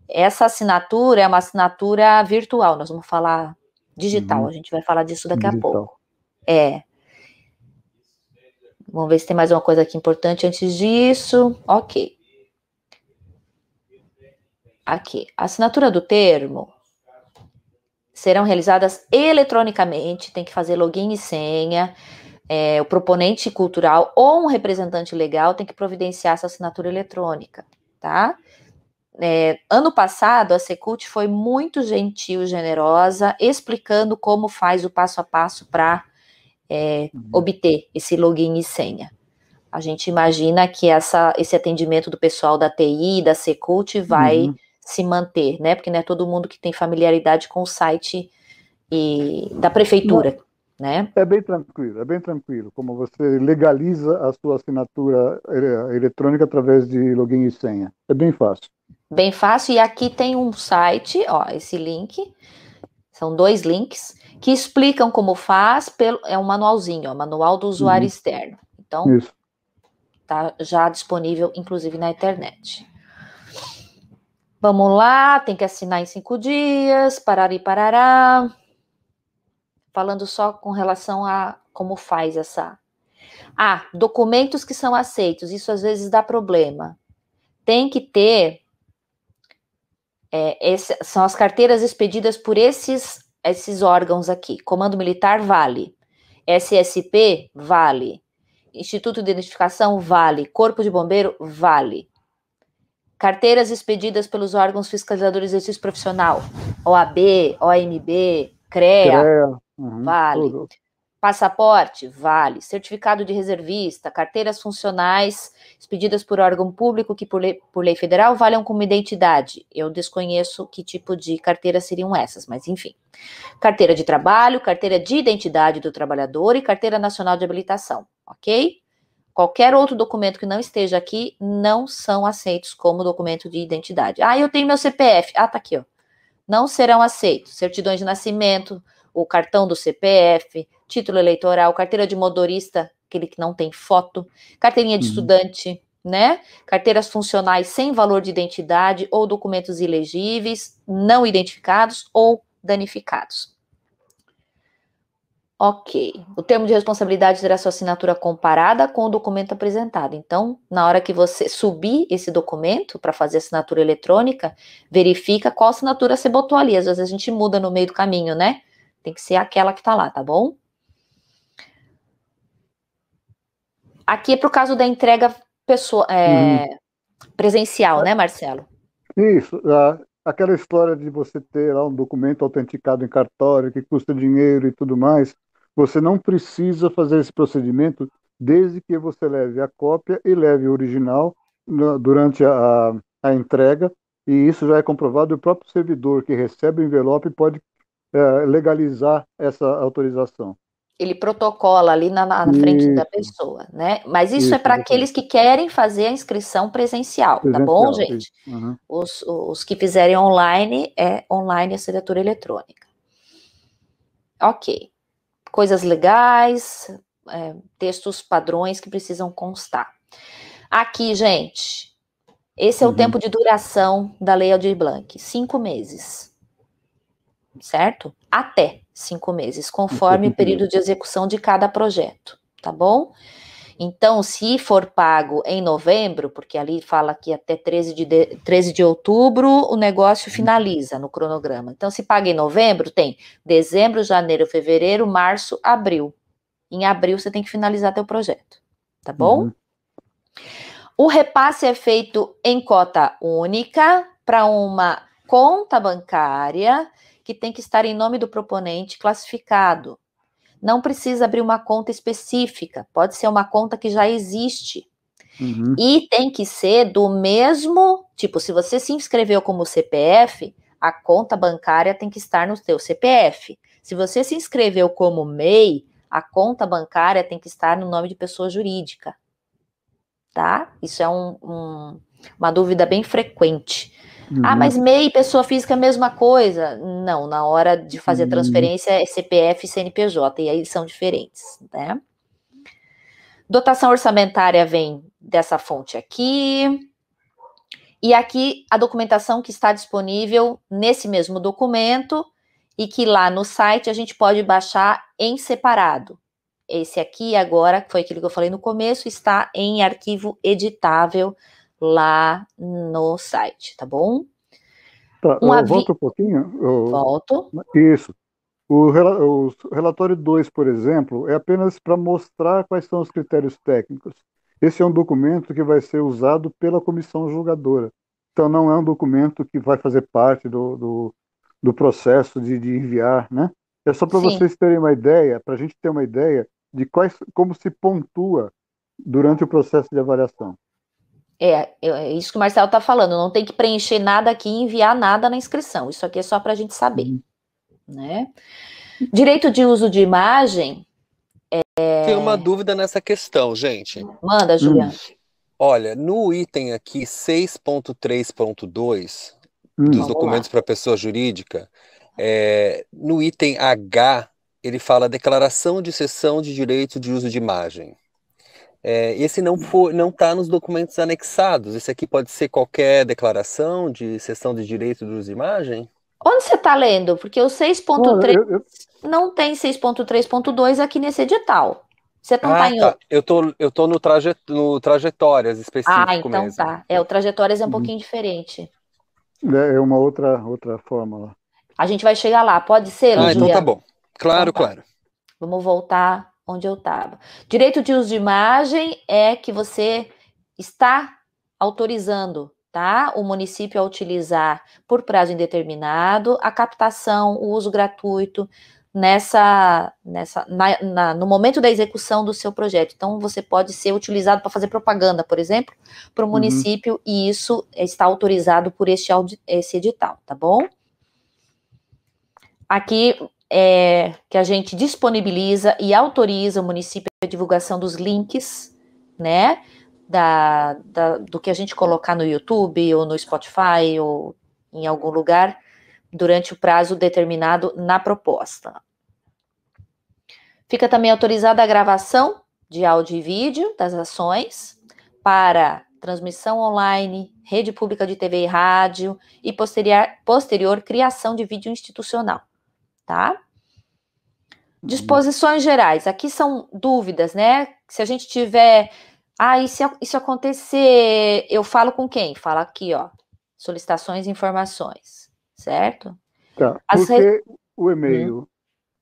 Essa assinatura é uma assinatura virtual, nós vamos falar digital, a gente vai falar disso daqui a pouco. Vamos ver se tem mais uma coisa aqui importante antes disso. Ok. Aqui, a assinatura do termo serão realizadas eletronicamente, tem que fazer login e senha. O proponente cultural ou um representante legal tem que providenciar essa assinatura eletrônica, tá? Ano passado, a Secult foi muito gentil e generosa, explicando como faz o passo a passo para obter esse login e senha. A gente imagina que esse atendimento do pessoal da TI, da Secult, vai se manter, né? Porque não é todo mundo que tem familiaridade com o site da prefeitura. Né? É bem tranquilo, como você legaliza a sua assinatura eletrônica através de login e senha. É bem fácil. Bem fácil, e aqui tem um site, ó, esse link, são 2 links, que explicam como faz, é um manualzinho, ó, manual do usuário externo. Então, tá já disponível, inclusive, na internet. Vamos lá, tem que assinar em 5 dias, parari, parará. Falando só com relação a como faz essa... documentos que são aceitos, isso às vezes dá problema. Tem que ter... são as carteiras expedidas por esses órgãos aqui. Comando Militar, vale. SSP, vale. Instituto de Identificação, vale. Corpo de Bombeiro, vale. Carteiras expedidas pelos órgãos fiscalizadores de exercício profissional. OAB, OMB, CREA. Vale. Tudo. Passaporte, vale. Certificado de reservista, carteiras funcionais expedidas por órgão público que por lei federal valham como identidade. Eu desconheço que tipo de carteira seriam essas, mas enfim. Carteira de trabalho, carteira de identidade do trabalhador e carteira nacional de habilitação, ok? Qualquer outro documento que não esteja aqui não são aceitos como documento de identidade. Eu tenho meu CPF. Tá aqui, ó. Não serão aceitos. Certidões de nascimento, o cartão do CPF, título eleitoral, carteira de motorista, aquele que não tem foto, carteirinha de estudante, né? Carteiras funcionais sem valor de identidade ou documentos ilegíveis, não identificados ou danificados. Ok. O termo de responsabilidade terá sua assinatura comparada com o documento apresentado. Então, na hora que você subir esse documento para fazer assinatura eletrônica, verifica qual assinatura você botou ali. Às vezes a gente muda no meio do caminho, né? Tem que ser aquela que tá lá, tá bom? Aqui é para o caso da entrega presencial, né, Marcelo? Isso, aquela história de você ter lá um documento autenticado em cartório que custa dinheiro e tudo mais, você não precisa fazer esse procedimento desde que você leve a cópia e leve o original durante a entrega, e isso já é comprovado, e o próprio servidor que recebe o envelope pode legalizar essa autorização. Ele protocola ali na frente da Isso, pessoa, né? Mas isso é isso, para aqueles exatamente. que querem fazer a inscrição presencial, tá bom, Presencial, isso. gente? Uhum. Os que fizerem online, é online a assinatura eletrônica. Ok. Coisas legais, textos padrões que precisam constar. Aqui, gente, esse é o tempo de duração da Lei Aldir Blanc, 5 meses, certo? Até 5 meses, conforme o período de execução de cada projeto, tá bom? Então, se for pago em novembro, porque ali fala que até 13 de outubro o negócio finaliza no cronograma. Então, se paga em novembro, tem dezembro, janeiro, fevereiro, março, abril. Em abril você tem que finalizar teu projeto, tá bom? O repasse é feito em cota única para uma conta bancária que tem que estar em nome do proponente classificado. Não precisa abrir uma conta específica, pode ser uma conta que já existe. E tem que ser do mesmo, tipo, se você se inscreveu como CPF, a conta bancária tem que estar no seu CPF. Se você se inscreveu como MEI, a conta bancária tem que estar no nome de pessoa jurídica. Tá? Isso é uma dúvida bem frequente. Ah, mas MEI, pessoa física é a mesma coisa? Não, na hora de fazer a transferência é CPF e CNPJ, e aí são diferentes, né? Dotação orçamentária vem dessa fonte aqui. E aqui a documentação que está disponível nesse mesmo documento e que lá no site a gente pode baixar em separado. Esse aqui agora, foi aquilo que eu falei no começo, está em arquivo editável lá no site, tá bom? Tá, volta um pouquinho. Volto. Isso. O relatório 2, por exemplo, é apenas para mostrar quais são os critérios técnicos. Esse é um documento que vai ser usado pela comissão julgadora. Então, não é um documento que vai fazer parte do processo de enviar, né? É só para Sim. vocês terem uma ideia, para a gente ter uma ideia de como se pontua durante o processo de avaliação. É isso que o Marcelo está falando. Não tem que preencher nada aqui e enviar nada na inscrição. Isso aqui é só para a gente saber. Né? Direito de uso de imagem. Tem uma dúvida nessa questão, gente. Manda, Juliana. Olha, no item aqui 6.3.2 dos documentos para pessoa jurídica, no item H, ele fala declaração de cessão de direito de uso de imagem. Esse não está nos documentos anexados. Esse aqui pode ser qualquer declaração de cessão de direito de uso de imagem? Onde você está lendo? Porque o 6.3 não tem 6.3.2 aqui nesse edital. Você não está em tá. Eu tô no trajetórias específico então mesmo. tá. O trajetórias é um pouquinho diferente. É uma outra fórmula. A gente vai chegar lá. Pode ser, Juliana? Então tá bom. Claro, então, tá. Claro. Vamos voltar onde eu estava. Direito de uso de imagem é que você está autorizando, tá? O município a utilizar por prazo indeterminado a captação, o uso gratuito no momento da execução do seu projeto. Então, você pode ser utilizado para fazer propaganda, por exemplo, para o município, e isso está autorizado por esse edital, tá bom? Aqui que a gente disponibiliza e autoriza o município a divulgação dos links, né, do que a gente colocar no YouTube ou no Spotify ou em algum lugar durante o prazo determinado na proposta. Fica também autorizada a gravação de áudio e vídeo das ações para transmissão online, rede pública de TV e rádio e posterior criação de vídeo institucional. Tá? Disposições gerais. Aqui são dúvidas, né? Se a gente tiver... e se isso acontecer, eu falo com quem? Fala aqui, ó. Solicitações e informações. Certo? Tá. Por que o e-mail?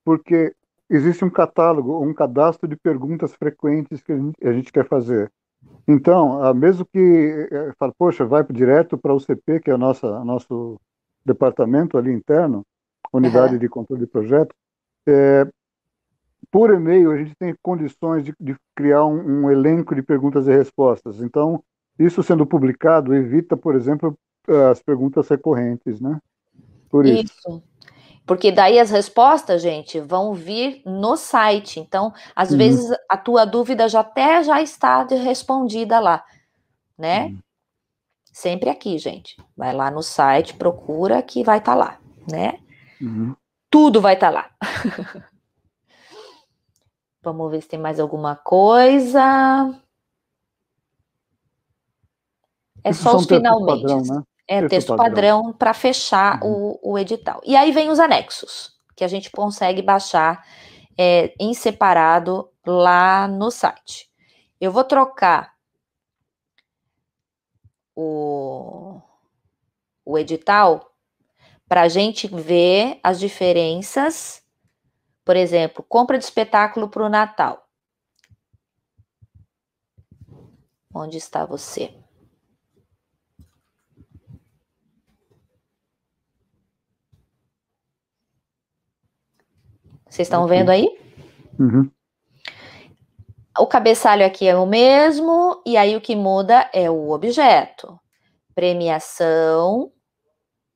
Porque existe um catálogo, um cadastro de perguntas frequentes que a gente quer fazer. Então, mesmo que fala, poxa, vai direto para o CP, que é nosso departamento ali interno, unidade Aham. de controle de projeto, por e-mail a gente tem condições de criar um elenco de perguntas e respostas. Então, isso sendo publicado evita, por exemplo, as perguntas recorrentes, né? Por isso. Isso. Porque daí as respostas, gente, vão vir no site. Então, às Uhum, vezes a tua dúvida já está respondida lá, né? uhum, Sempre aqui, gente. Vai lá no site, procura que vai estar lá, né? uhum. Tudo vai estar lá. Vamos ver se tem mais alguma coisa. É Isso só são os textos finalmente. padrão, né? É Texto texto padrão. padrão para fechar Uhum. o edital. E aí vem os anexos, que a gente consegue baixar em separado lá no site. Eu vou trocar o edital para a gente ver as diferenças. Por exemplo, compra de espetáculo para o Natal. Onde está você? Vocês estão Aqui. vendo aí? Uhum. O cabeçalho aqui é o mesmo, e aí o que muda é o objeto. Premiação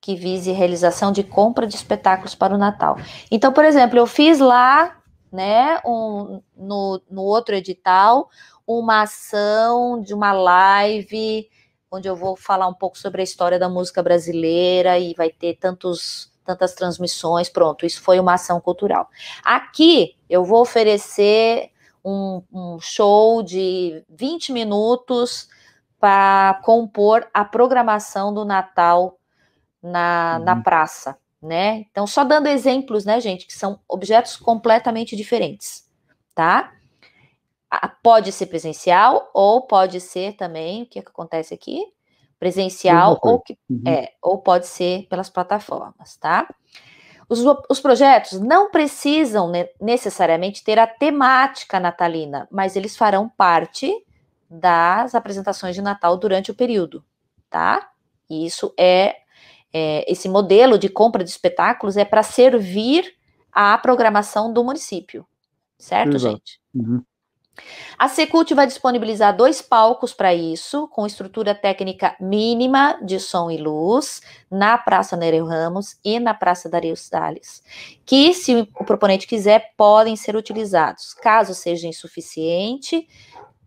que vise realização de compra de espetáculos para o Natal. Então, por exemplo, eu fiz lá, né, no outro edital, uma ação de uma live, onde eu vou falar um pouco sobre a história da música brasileira e vai ter tantas transmissões, pronto, isso foi uma ação cultural. Aqui eu vou oferecer um show de 20 minutos para compor a programação do Natal na Uhum. praça, né? Então, só dando exemplos, né, gente, que são objetos completamente diferentes, tá? Pode ser presencial ou pode ser também, o que acontece aqui? Mesma Presencial coisa. Uhum. ou pode ser pelas plataformas, tá? Os projetos não precisam necessariamente ter a temática natalina, mas eles farão parte das apresentações de Natal durante o período, tá? E isso esse modelo de compra de espetáculos é para servir à programação do município, certo, Exato. gente? Uhum. A Secult vai disponibilizar 2 palcos para isso, com estrutura técnica mínima de som e luz, na Praça Nereu Ramos e na Praça Dario Salles, que, se o proponente quiser, podem ser utilizados. Caso seja insuficiente,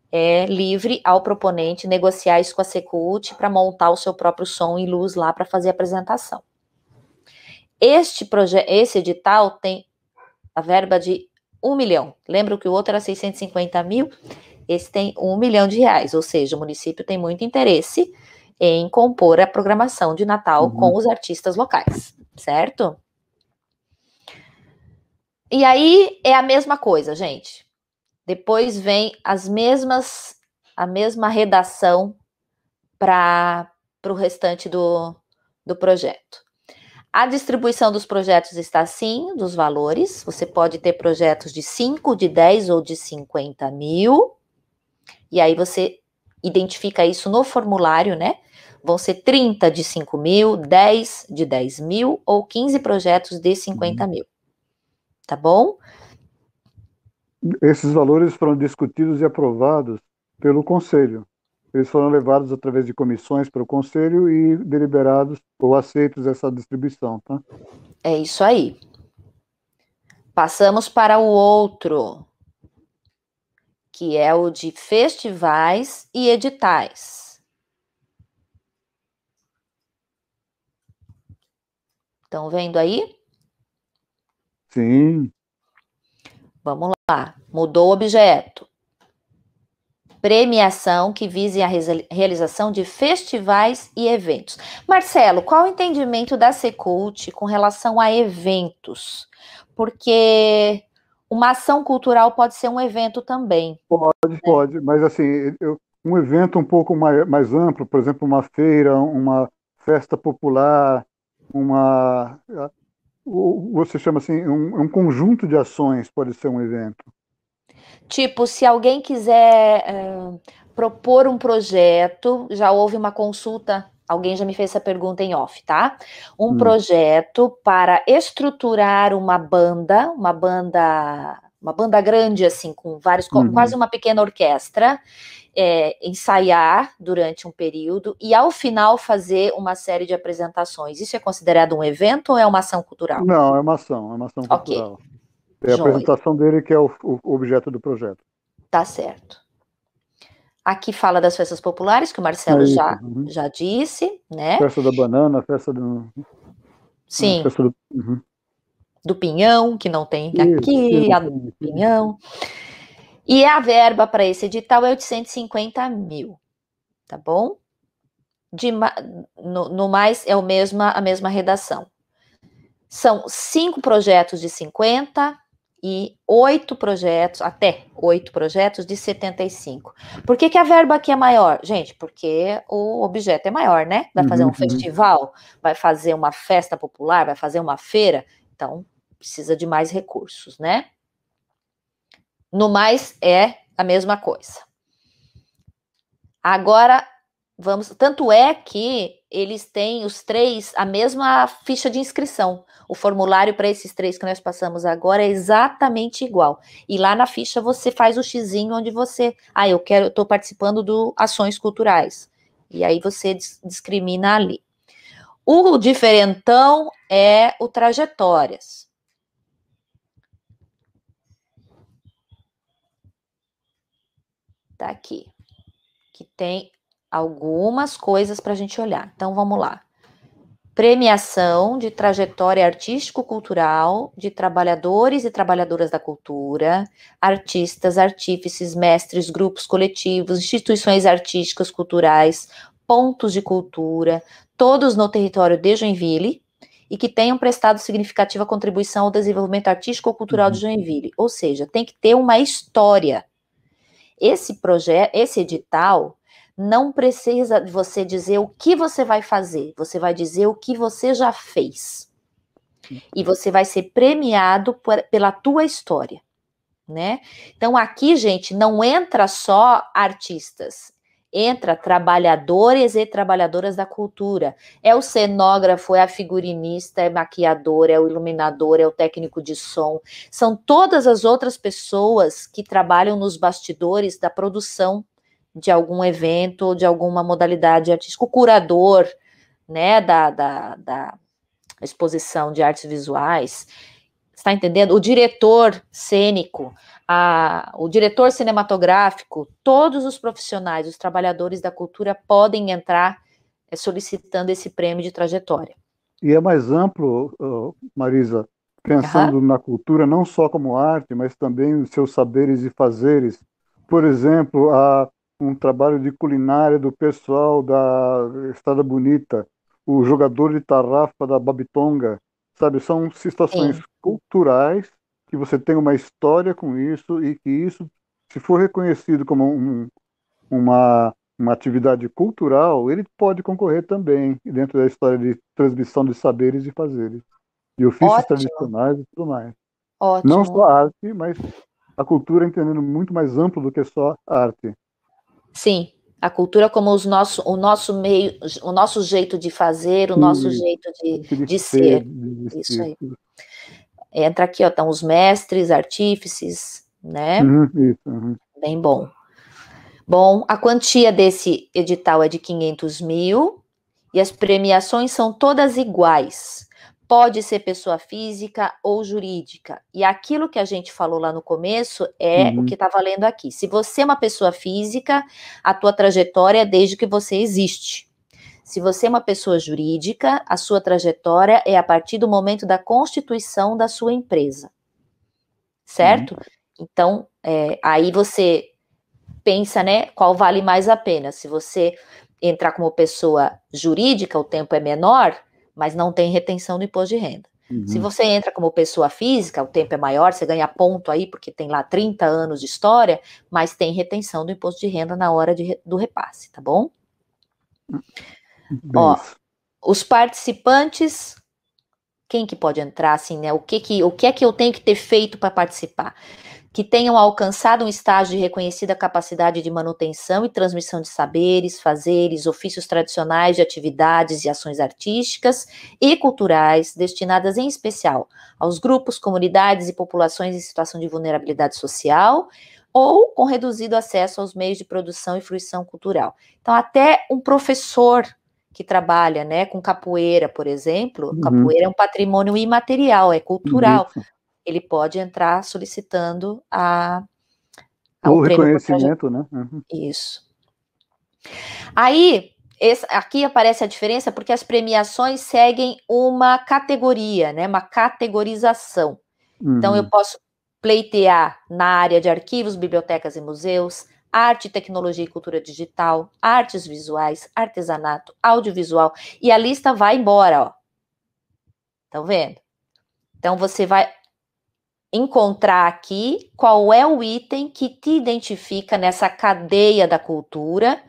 é livre ao proponente negociar isso com a Secult para montar o seu próprio som e luz lá para fazer a apresentação. Esse edital tem a verba de 1 milhão. Lembra que o outro era 650 mil? Esse tem 1 milhão de reais, ou seja, o município tem muito interesse em compor a programação de Natal com Uhum. os artistas locais, certo? E aí é a mesma coisa, gente. Depois vem a mesma redação para o restante do projeto. A distribuição dos projetos está assim, dos valores. Você pode ter projetos de 5, de 10 ou de 50 mil. E aí você identifica isso no formulário, né? Vão ser 30 de 5 mil, 10 de 10 mil ou 15 projetos de 50 Uhum. mil. Tá bom? Esses valores foram discutidos e aprovados pelo Conselho. Eles foram levados através de comissões para o Conselho e deliberados ou aceitos essa distribuição, tá? É isso aí. Passamos para o outro, que é o de festivais e editais. Estão vendo aí? Sim. Vamos lá. Mudou o objeto. Premiação que vise a realização de festivais e eventos. Marcelo, qual o entendimento da Secult com relação a eventos? Porque uma ação cultural pode ser um evento também. Pode, mas assim, um evento um pouco mais amplo, por exemplo, uma feira, uma festa popular, uma você chama assim, um conjunto de ações pode ser um evento. Tipo, se alguém quiser propor um projeto, já houve uma consulta, alguém já me fez essa pergunta em off, tá? Um projeto para estruturar uma banda grande, assim, com vários, quase uma pequena orquestra, ensaiar durante um período e, ao final, fazer uma série de apresentações. Isso é considerado um evento ou é uma ação cultural? Não, é uma ação Ok, cultural. É a joia, apresentação dele que é o objeto do projeto. tá certo. Aqui fala das festas populares, que o É Marcelo isso. já disse, né? Festa da banana, festa do... Sim, Festa do... Uhum. do pinhão, que não tem aqui, a do Isso. pinhão. E a verba para esse edital é 850 mil, tá bom? No mais, é a mesma redação. São 5 projetos de 50 e 8 projetos, até 8 projetos de 75. Por que a verba aqui é maior? Gente, porque o objeto é maior, né? Vai fazer um festival, vai fazer uma festa popular, vai fazer uma feira, então precisa de mais recursos, né? No mais, é a mesma coisa. Agora, tanto é que eles têm os 3 a mesma ficha de inscrição. O formulário para esses 3 que nós passamos agora é exatamente igual. E lá na ficha você faz o xizinho onde você, eu estou participando do ações culturais. E aí você discrimina ali. O diferentão é o trajetórias. Tá aqui. Que tem algumas coisas para a gente olhar. Então, vamos lá. Premiação de trajetória artístico-cultural de trabalhadores e trabalhadoras da cultura, artistas, artífices, mestres, grupos coletivos, instituições artísticas, culturais, pontos de cultura, todos no território de Joinville, e que tenham prestado significativa contribuição ao desenvolvimento artístico-cultural de Joinville. Ou seja, tem que ter uma história. Esse edital não precisa de você dizer o que você vai fazer, você vai dizer o que você já fez. E você vai ser premiado pela tua história, né? Então aqui, gente, não entra só artistas, entra trabalhadores e trabalhadoras da cultura. É o cenógrafo, é a figurinista, é maquiador, é o iluminador, é o técnico de som. São todas as outras pessoas que trabalham nos bastidores da produção de algum evento, de alguma modalidade artística, o curador, né, da exposição de artes visuais, está entendendo? O diretor cênico, o diretor cinematográfico, todos os profissionais, os trabalhadores da cultura podem entrar solicitando esse prêmio de trajetória. E é mais amplo, Marisa, pensando na cultura não só como arte, mas também os seus saberes e fazeres. Por exemplo, há um trabalho de culinária do pessoal da Estrada Bonita, o jogador de tarrafa da Babitonga, sabe? São situações culturais que você tem uma história com isso e que isso, se for reconhecido como uma atividade cultural, ele pode concorrer também dentro da história de transmissão de saberes e fazeres, de ofícios tradicionais e tudo mais. Não Ótimo. só arte, mas a cultura entendendo muito mais amplo do que só arte. Sim, a cultura como o nosso meio, o nosso jeito de fazer, o nosso jeito de ser. Isso aí. Entra aqui, ó, estão os mestres, artífices, né? Bem bom. Bom, a quantia desse edital é de 500 mil e as premiações são todas iguais. Pode ser pessoa física ou jurídica. E aquilo que a gente falou lá no começo é o que está valendo aqui. Se você é uma pessoa física, a tua trajetória é desde que você existe. Se você é uma pessoa jurídica, a sua trajetória é a partir do momento da constituição da sua empresa. Certo? Então, aí você pensa, né, qual vale mais a pena. Se você entrar como pessoa jurídica, o tempo é menor, mas não tem retenção do imposto de renda. Se você entra como pessoa física, o tempo é maior, você ganha ponto aí, porque tem lá 30 anos de história, mas tem retenção do imposto de renda na hora do repasse, tá bom? Ó, os participantes Quem que pode entrar, assim, né? O que é que eu tenho que ter feito para participar? Que tenham alcançado um estágio de reconhecida capacidade de manutenção e transmissão de saberes, fazeres, ofícios tradicionais de atividades e ações artísticas e culturais, destinadas em especial aos grupos, comunidades e populações em situação de vulnerabilidade social, ou com reduzido acesso aos meios de produção e fruição cultural. Então, até um professor que trabalha, né, com capoeira, por exemplo, capoeira é um patrimônio imaterial, é cultural. Isso. Ele pode entrar solicitando O o prêmio por reconhecimento, né? Isso. Aí, aqui aparece a diferença porque as premiações seguem uma categoria, né? Uma categorização. Então, eu posso pleitear na área de arquivos, bibliotecas e museus, arte, tecnologia e cultura digital, artes visuais, artesanato, audiovisual, e a lista vai embora, ó. Estão vendo? Então, você vai encontrar aqui qual é o item que te identifica nessa cadeia da cultura,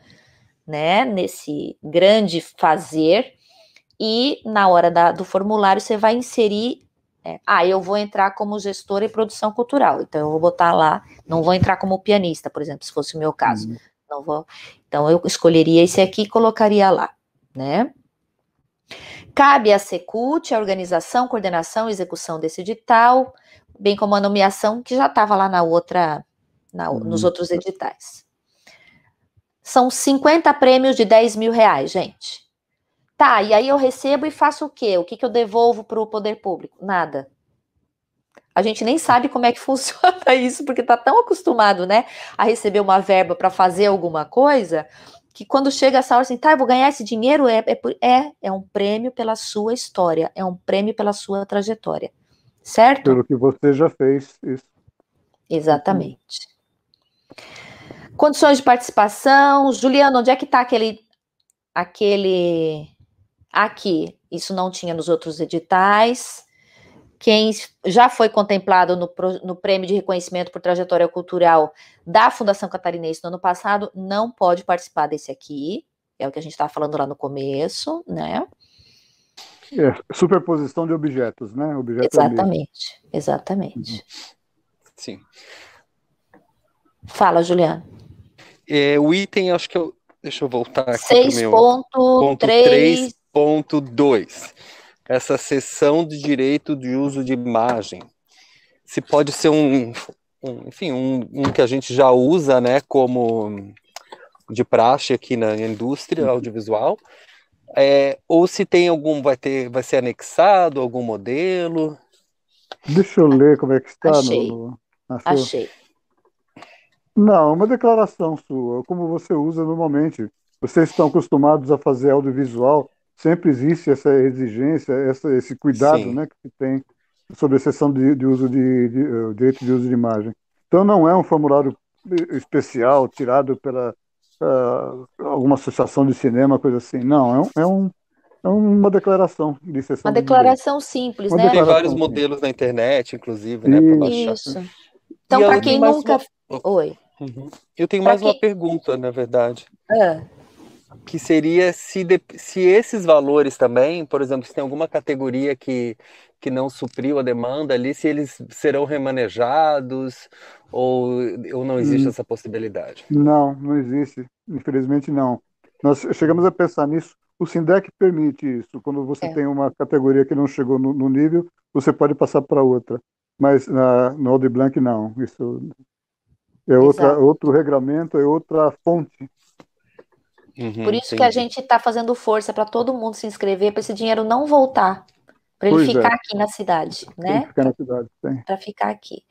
né, nesse grande fazer, e na hora do formulário você vai inserir, eu vou entrar como gestora e produção cultural, então eu vou botar lá, não vou entrar como pianista, por exemplo, se fosse o meu caso, não vou, então eu escolheria esse aqui e colocaria lá, né. Cabe à Secult a organização, coordenação e execução desse edital, bem como a nomeação que já estava lá nos outros editais. São 50 prêmios de 10 mil reais, gente. Tá, e aí eu recebo e faço o quê? O que eu devolvo para o poder público? Nada. A gente nem sabe como é que funciona isso, porque tá tão acostumado, né, a receber uma verba para fazer alguma coisa, que quando chega essa hora assim, tá, eu vou ganhar esse dinheiro, é um prêmio pela sua história, é um prêmio pela sua trajetória, certo? Pelo que você já fez, isso. Exatamente. Condições de participação, Juliano, onde é que está aquele aqui? Isso não tinha nos outros editais. Quem já foi contemplado no prêmio de reconhecimento por trajetória cultural da Fundação Catarinense no ano passado, não pode participar desse aqui, é o que a gente estava falando lá no começo, né? Superposição de objetos, né? Objeto Exatamente, exatamente. Sim. Fala, Juliano. O item, acho que deixa eu voltar aqui 6.3.2. Essa seção de direito de uso de imagem. Se pode ser um que a gente já usa, né, como de praxe aqui na indústria audiovisual, ou se tem vai ser anexado algum modelo. Deixa eu ler como é que está. Achei. Não, uma declaração sua, como você usa normalmente. Vocês estão acostumados a fazer audiovisual, sempre existe essa exigência, esse cuidado, né, que se tem sobre a seção de uso direito de uso de imagem. Então não é um formulário especial tirado pela alguma associação de cinema, coisa assim. Não, é uma declaração de seção Uma de declaração simples, né? Tem vários modelos na internet, inclusive, né, para baixar. Isso. Então, para quem nunca... Oi. Eu tenho mais uma pergunta, na verdade. Que seria se esses valores também, por exemplo, se tem alguma categoria que não supriu a demanda ali, se eles serão remanejados ou não existe essa possibilidade? Não existe. Infelizmente, não. Nós chegamos a pensar nisso. O SINDEC permite isso. Quando você tem uma categoria que não chegou no nível, você pode passar para outra. Mas no Aldir Blanc, não. Isso é outro regramento, é outra fonte. Por isso que a gente está fazendo força para todo mundo se inscrever, para esse dinheiro não voltar, para ele ficar aqui na cidade, né? Para ficar aqui.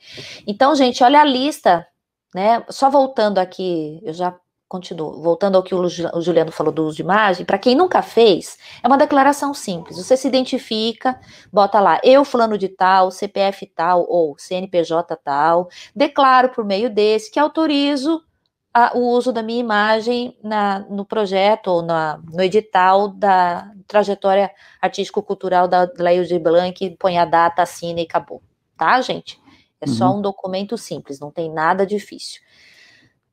Então, gente, olha a lista, né? Só voltando aqui, eu já continuo, voltando ao que o Juliano falou do uso de imagem, para quem nunca fez, é uma declaração simples. Você se identifica, bota lá, eu fulano de tal, CPF tal, ou CNPJ tal, declaro por meio desse que autorizo o uso da minha imagem no projeto ou no edital da trajetória artístico-cultural da Lei Aldir Blanc, põe a data, assina e acabou, tá, gente? É só um documento simples, não tem nada difícil.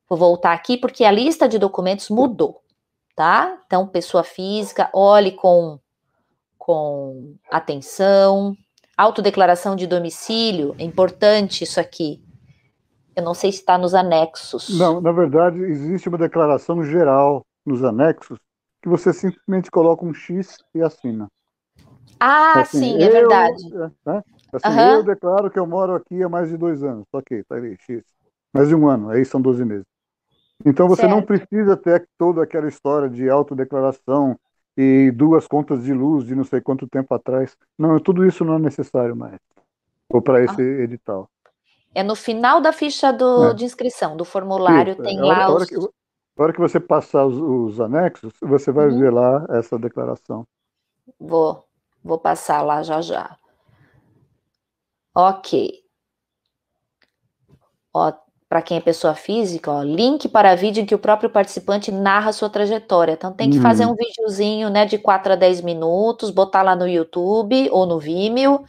Vou voltar aqui porque a lista de documentos mudou, tá? Então, pessoa física, olhe com com atenção. Autodeclaração de domicílio, é importante isso aqui. Eu não sei se está nos anexos. Não, na verdade, existe uma declaração geral nos anexos que você simplesmente coloca um X e assina. Ah, Assim, sim, é verdade. né? Assim, eu Aham. declaro que eu moro aqui há mais de 2 anos. Ok, tá aí, X. Mais de 1 ano, aí são 12 meses. Então você não Certo. precisa ter toda aquela história de autodeclaração e 2 contas de luz de não sei quanto tempo atrás. Não, tudo isso não é necessário mais. Ou para esse Ah, edital. é no final da ficha É, de inscrição, do formulário, isso. tem lá os. A hora que você passar os anexos, você vai Uhum. ver lá essa declaração. Vou passar lá já já. Ok. Ó, para quem é pessoa física, ó, link para vídeo em que o próprio participante narra sua trajetória. Então tem que fazer um Uhum. videozinho, né, de 4 a 10 minutos, botar lá no YouTube ou no Vimeo,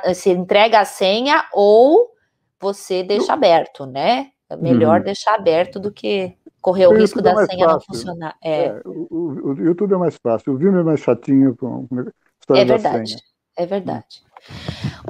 você entrega a senha ou você deixa aberto, né? É melhor Uhum. deixar aberto do que correr o O risco YouTube é da mais senha não fácil. funcionar. O YouTube é mais fácil. O Vimeo é mais chatinho com a É história da verdade, senha. é verdade.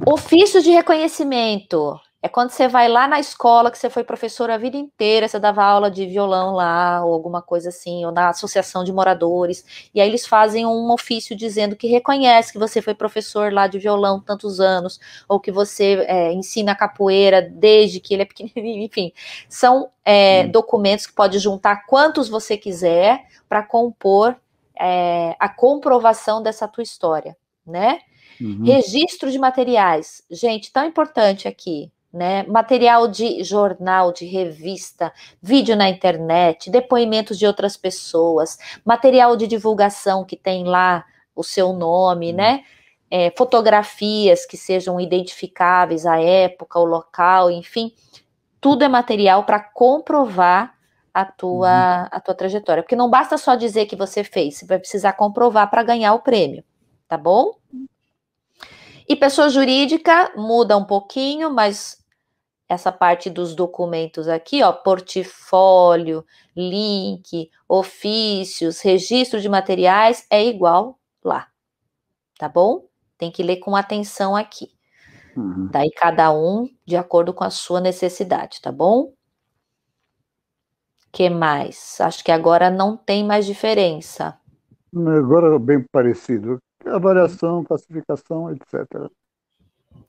Ofício de reconhecimento. É quando você vai lá na escola, que você foi professora a vida inteira, você dava aula de violão lá, ou alguma coisa assim, ou na associação de moradores, e aí eles fazem um ofício dizendo que reconhece que você foi professor lá de violão tantos anos, ou que você ensina capoeira desde que ele é pequenininho, enfim. São documentos que pode juntar quantos você quiser para compor a comprovação dessa tua história, né? Uhum. Registro de materiais. Gente, tão importante aqui, né? Material de jornal, de revista, vídeo na internet, depoimentos de outras pessoas, material de divulgação que tem lá o seu nome, né? Fotografias que sejam identificáveis, a época, o local, enfim, tudo é material para comprovar Uhum. a tua trajetória. Porque não basta só dizer que você fez, você vai precisar comprovar para ganhar o prêmio, tá bom? E pessoa jurídica muda um pouquinho, mas essa parte dos documentos aqui, ó, portfólio, link, ofícios, registro de materiais, é igual lá, tá bom? Tem que ler com atenção aqui. Uhum. Daí cada um de acordo com a sua necessidade, tá bom? Que mais? Acho que agora não tem mais diferença. Agora é bem parecido. Avaliação, classificação, etc.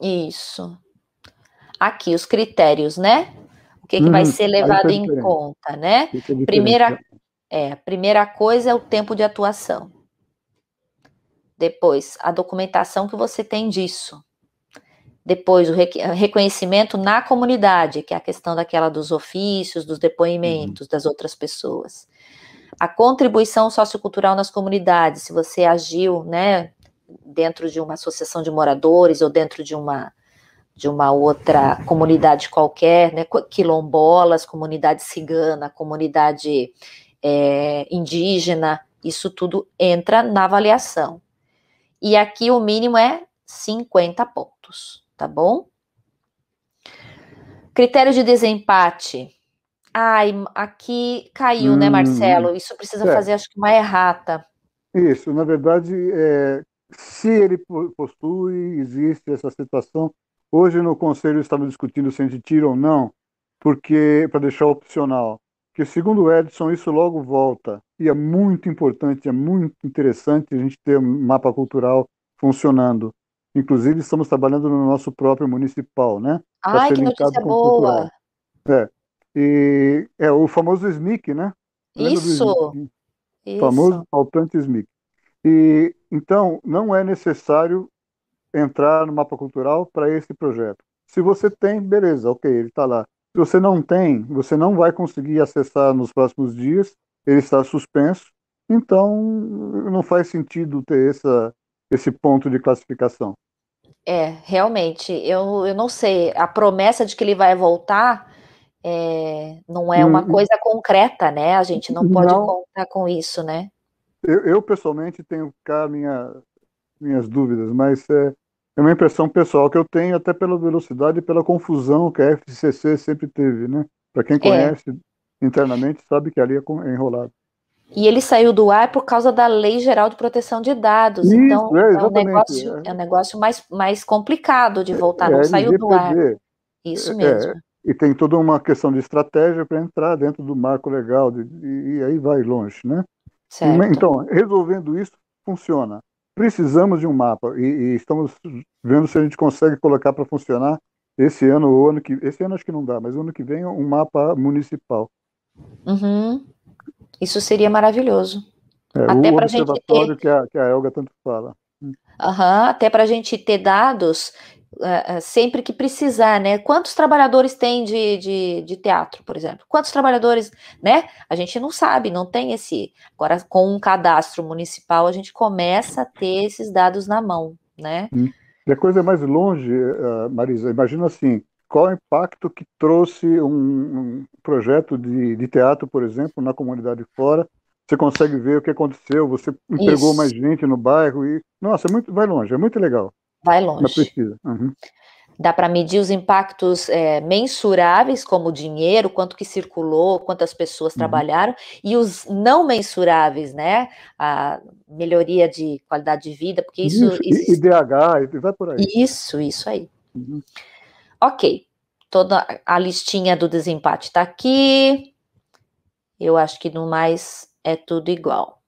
Isso. Aqui os critérios, né? O que vai Uhum. ser Aí levado fica em diferente. conta, né? Fica diferente. Primeira a primeira coisa é o tempo de atuação. Depois, a documentação que você tem disso. Depois, o reconhecimento na comunidade, que é a questão daquela dos ofícios, dos Uhum. depoimentos das outras pessoas. A contribuição sociocultural nas comunidades, se você agiu, né, dentro de uma associação de moradores ou dentro de uma outra comunidade qualquer, né, quilombolas, comunidade cigana, comunidade indígena, isso tudo entra na avaliação. E aqui o mínimo é 50 pontos, tá bom? Critério de desempate. Ai, aqui caiu, né, Uhum. Marcelo? Isso precisa É, fazer, acho que uma errata. isso. Na verdade, se ele possui, existe essa situação. Hoje no Conselho estamos discutindo se a gente tira ou não, porque para deixar opcional. Porque segundo o Edson, isso logo volta. E é muito importante, é muito interessante a gente ter um mapa cultural funcionando. Inclusive, estamos trabalhando no nosso próprio municipal, né? Para Ai, ser que linkado notícia com o cultural. boa. É. E é o famoso SMIC, né? Lembra do Isso, SMIC? Famoso isso. faltante SMIC. E então não é necessário entrar no mapa cultural para esse projeto. Se você tem, beleza, ok, ele está lá. Se você não tem, você não vai conseguir acessar nos próximos dias, ele está suspenso, então não faz sentido ter esse ponto de classificação. Realmente, eu não sei. A promessa de que ele vai voltar não é uma Hum, coisa concreta, né? A gente não pode Não, contar com isso, né? eu pessoalmente tenho cá minhas dúvidas, mas é uma impressão pessoal que eu tenho, até pela velocidade e pela confusão que a FCC sempre teve, né? Para quem É, conhece internamente, sabe que ali é enrolado. E ele saiu do ar por causa da Lei Geral de Proteção de Dados. Isso, Então, exatamente. é um negócio mais complicado de voltar, não saiu do ar. LGPD. Isso mesmo. E tem toda uma questão de estratégia para entrar dentro do marco legal, e aí vai longe, né? Certo. Então, resolvendo isso, funciona. Precisamos de um mapa, e estamos vendo se a gente consegue colocar para funcionar esse ano ou ano que... Esse ano acho que não dá, mas ano que vem um mapa municipal. Uhum. Isso seria maravilhoso. O observatório que a Elga tanto fala. Até para a gente ter dados sempre que precisar, né? Quantos trabalhadores tem de teatro, por exemplo? Quantos trabalhadores, né? A gente não sabe, não tem esse. Agora, com um cadastro municipal, a gente começa a ter esses dados na mão, né? E a coisa mais longe, Marisa, imagina assim, qual o impacto que trouxe um projeto de teatro, por exemplo, na comunidade fora. Você consegue ver o que aconteceu, você empregou mais gente no bairro e, nossa, vai longe, é muito legal. Vai longe. Mas precisa. Uhum. Dá para medir os impactos mensuráveis, como dinheiro, quanto que circulou, quantas pessoas trabalharam, e os não mensuráveis, né? A melhoria de qualidade de vida, porque isso IDH, e vai por aí. Isso aí. Uhum. Ok, toda a listinha do desempate está aqui. Eu acho que no mais é tudo igual.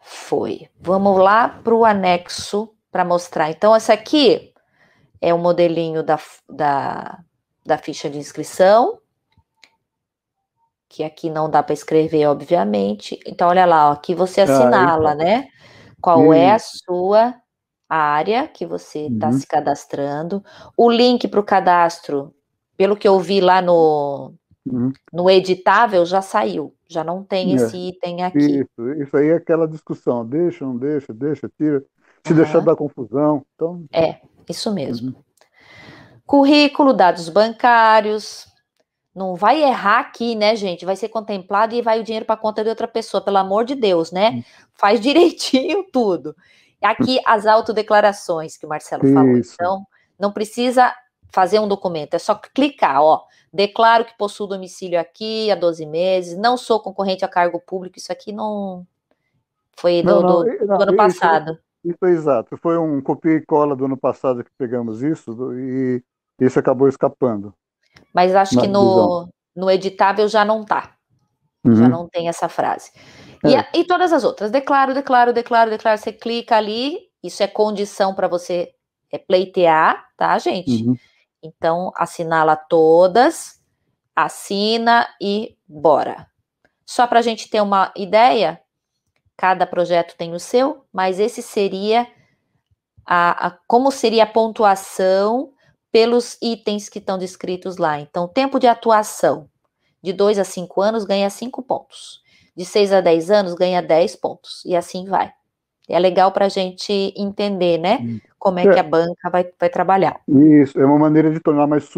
Foi. Vamos lá para o anexo para mostrar. Então, essa aqui é o modelinho da ficha de inscrição, que aqui não dá para escrever, obviamente. Então, olha lá, ó, aqui você assinala, né? Qual é a sua área que você está se cadastrando. O link para o cadastro, pelo que eu vi lá no editável, já saiu. Já não tem esse item aqui. Isso aí é aquela discussão. Deixa, não deixa, tira. Se deixar dar confusão. Então... isso mesmo. Currículo, dados bancários. Não vai errar aqui, né, gente? Vai ser contemplado e vai o dinheiro para a conta de outra pessoa, pelo amor de Deus, né? Faz direitinho tudo. Aqui as autodeclarações que o Marcelo falou. Então, não precisa fazer um documento, é só clicar, ó. Declaro que possuo domicílio aqui há 12 meses, não sou concorrente a cargo público, isso aqui não foi do ano passado. Isso é exato. Foi um copia e cola do ano passado que pegamos isso e isso acabou escapando. Mas acho que no editável já não tá. Já não tem essa frase. E todas as outras. Declaro. Você clica ali. Isso é condição para você pleitear, tá, gente? Então, assinala todas. Assina e bora. Só para a gente ter uma ideia, cada projeto tem o seu, mas esse seria como seria a pontuação pelos itens que estão descritos lá. Então, tempo de atuação, de 2 a 5 anos ganha 5 pontos. De 6 a 10 anos ganha 10 pontos. E assim vai. É legal para a gente entender, né? Como é que a banca vai trabalhar. Isso, é uma maneira de tornar mais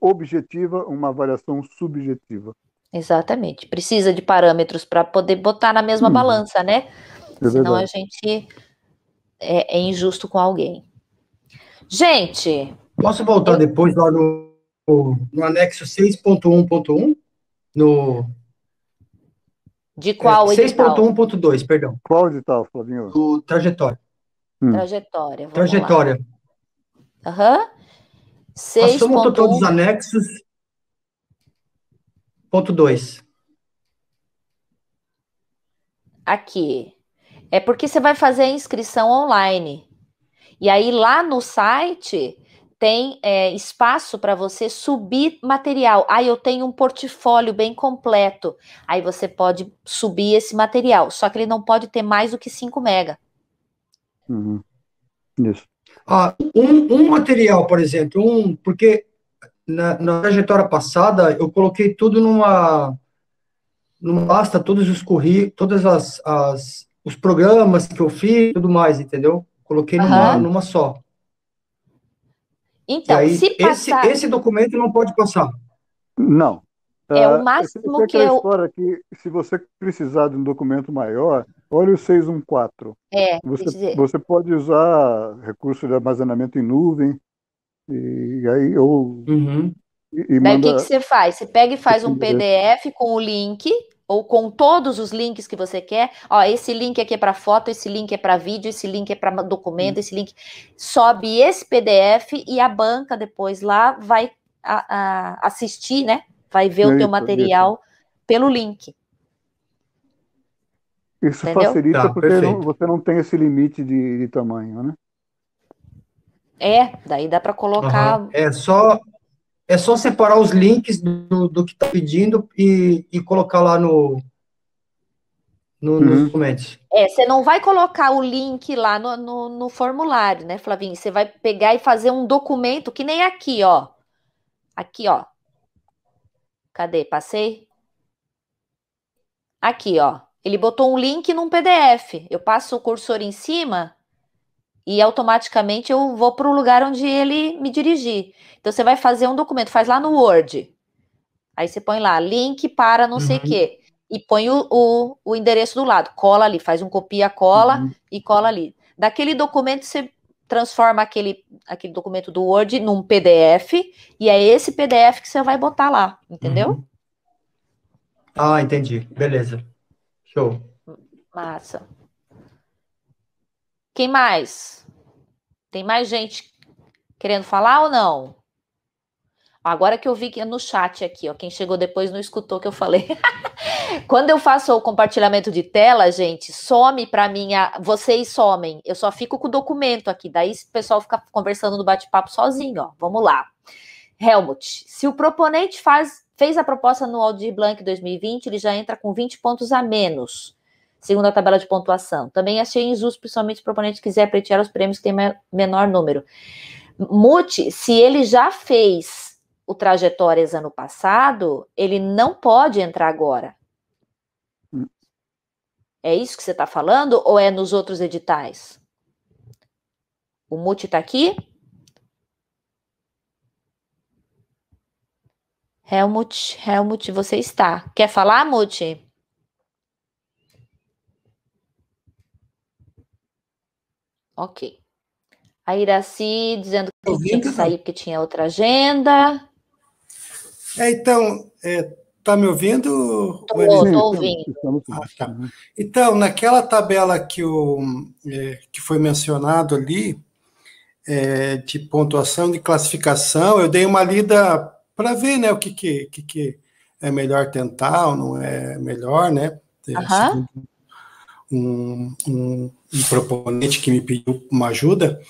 objetiva uma avaliação subjetiva. Exatamente. Precisa de parâmetros para poder botar na mesma balança, né? Senão a gente é injusto com alguém. Gente... Posso voltar depois lá no anexo 6.1.1? De qual edital? 6.1.2, perdão. Qual edital, Flavinho? Do trajetória. Trajetória. Trajetória. Aham. A soma total dos anexos. Ponto 2. Aqui. É porque você vai fazer a inscrição online. E aí, lá no site, tem espaço para você subir material. Aí eu tenho um portfólio bem completo. Aí você pode subir esse material. Só que ele não pode ter mais do que 5 mega. Isso. Um material, por exemplo, porque na trajetória passada eu coloquei tudo numa pasta, todos os currículos, os programas que eu fiz e tudo mais, entendeu? Coloquei numa só. Então, aí, se passar... esse documento não pode passar. Não. É o máximo tem aquela história que, se você precisar de um documento maior, olha o 614. Você pode usar recurso de armazenamento em nuvem, e aí E Daí o que manda você faz? Você pega e faz esse um endereço. PDF com o link, ou com todos os links que você quer. Ó, esse link aqui é para foto, esse link é para vídeo, esse link é para documento, esse link. Sobe esse PDF e a banca depois lá vai assistir, né? Vai ver o teu Isso. material pelo link, Isso entendeu? facilita Tá, porque perfeito. você não tem esse limite de tamanho, né? Daí dá para Aham. colocar. É só separar os links do que está pedindo e colocar lá nos Uhum. documentos. Você não vai colocar o link lá no formulário, né, Flavinho? Você vai pegar e fazer um documento que nem aqui, ó. Aqui, ó. Cadê? Passei? Aqui, ó. Ele botou um link num PDF. Eu passo o cursor em cima e automaticamente eu vou para o lugar onde ele me dirigir. Então você vai fazer um documento, faz lá no Word. Aí você põe lá, link para não sei o Uhum, quê. E põe o endereço do lado. Cola ali, faz um copia-cola Uhum. e cola ali. Daquele documento, você transforma aquele documento do Word num PDF. E é esse PDF que você vai botar lá, entendeu? uhum. Ah, entendi. Beleza. Show. Massa. Quem mais? Tem mais gente querendo falar ou não? Agora que eu vi que é no chat aqui, ó. Quem chegou depois não escutou o que eu falei. Quando eu faço o compartilhamento de tela, gente, some para mim, vocês somem. Eu só fico com o documento aqui. Daí o pessoal fica conversando no bate-papo sozinho, ó. Vamos lá. Helmut, se o proponente fez a proposta no Aldir Blanc 2020, ele já entra com 20 pontos a menos, segundo a tabela de pontuação. Também achei injusto, principalmente se o proponente quiser pleitear os prêmios que tem menor número. Muti, se ele já fez o Trajetórias ano passado, ele não pode entrar agora. É isso que você está falando ou é nos outros editais? O Muti está aqui? Helmut, você está. Quer falar, Muti? Ok. A Iraci dizendo que tinha que Ouvindo, não? sair porque tinha outra agenda. Então, tá me ouvindo, Tô, Marisa? Sim, tô ouvindo. estamos sim. Ah, tá. Uhum. Então, naquela tabela que foi mencionado ali, de pontuação, de classificação, eu dei uma lida para ver, né, o que é melhor tentar ou não é melhor, né? Aham. Segundo um proponente que me pediu uma ajuda.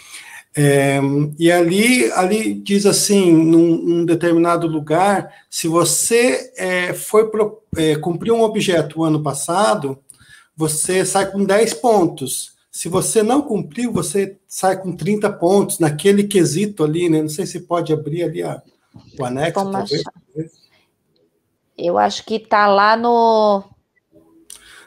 E ali diz assim, num determinado lugar, se você cumpriu um objeto o ano passado, você sai com 10 pontos. Se você não cumpriu, você sai com 30 pontos naquele quesito ali, né? Não sei se pode abrir ali o anexo, Vamos talvez. achar. Eu acho que tá lá no.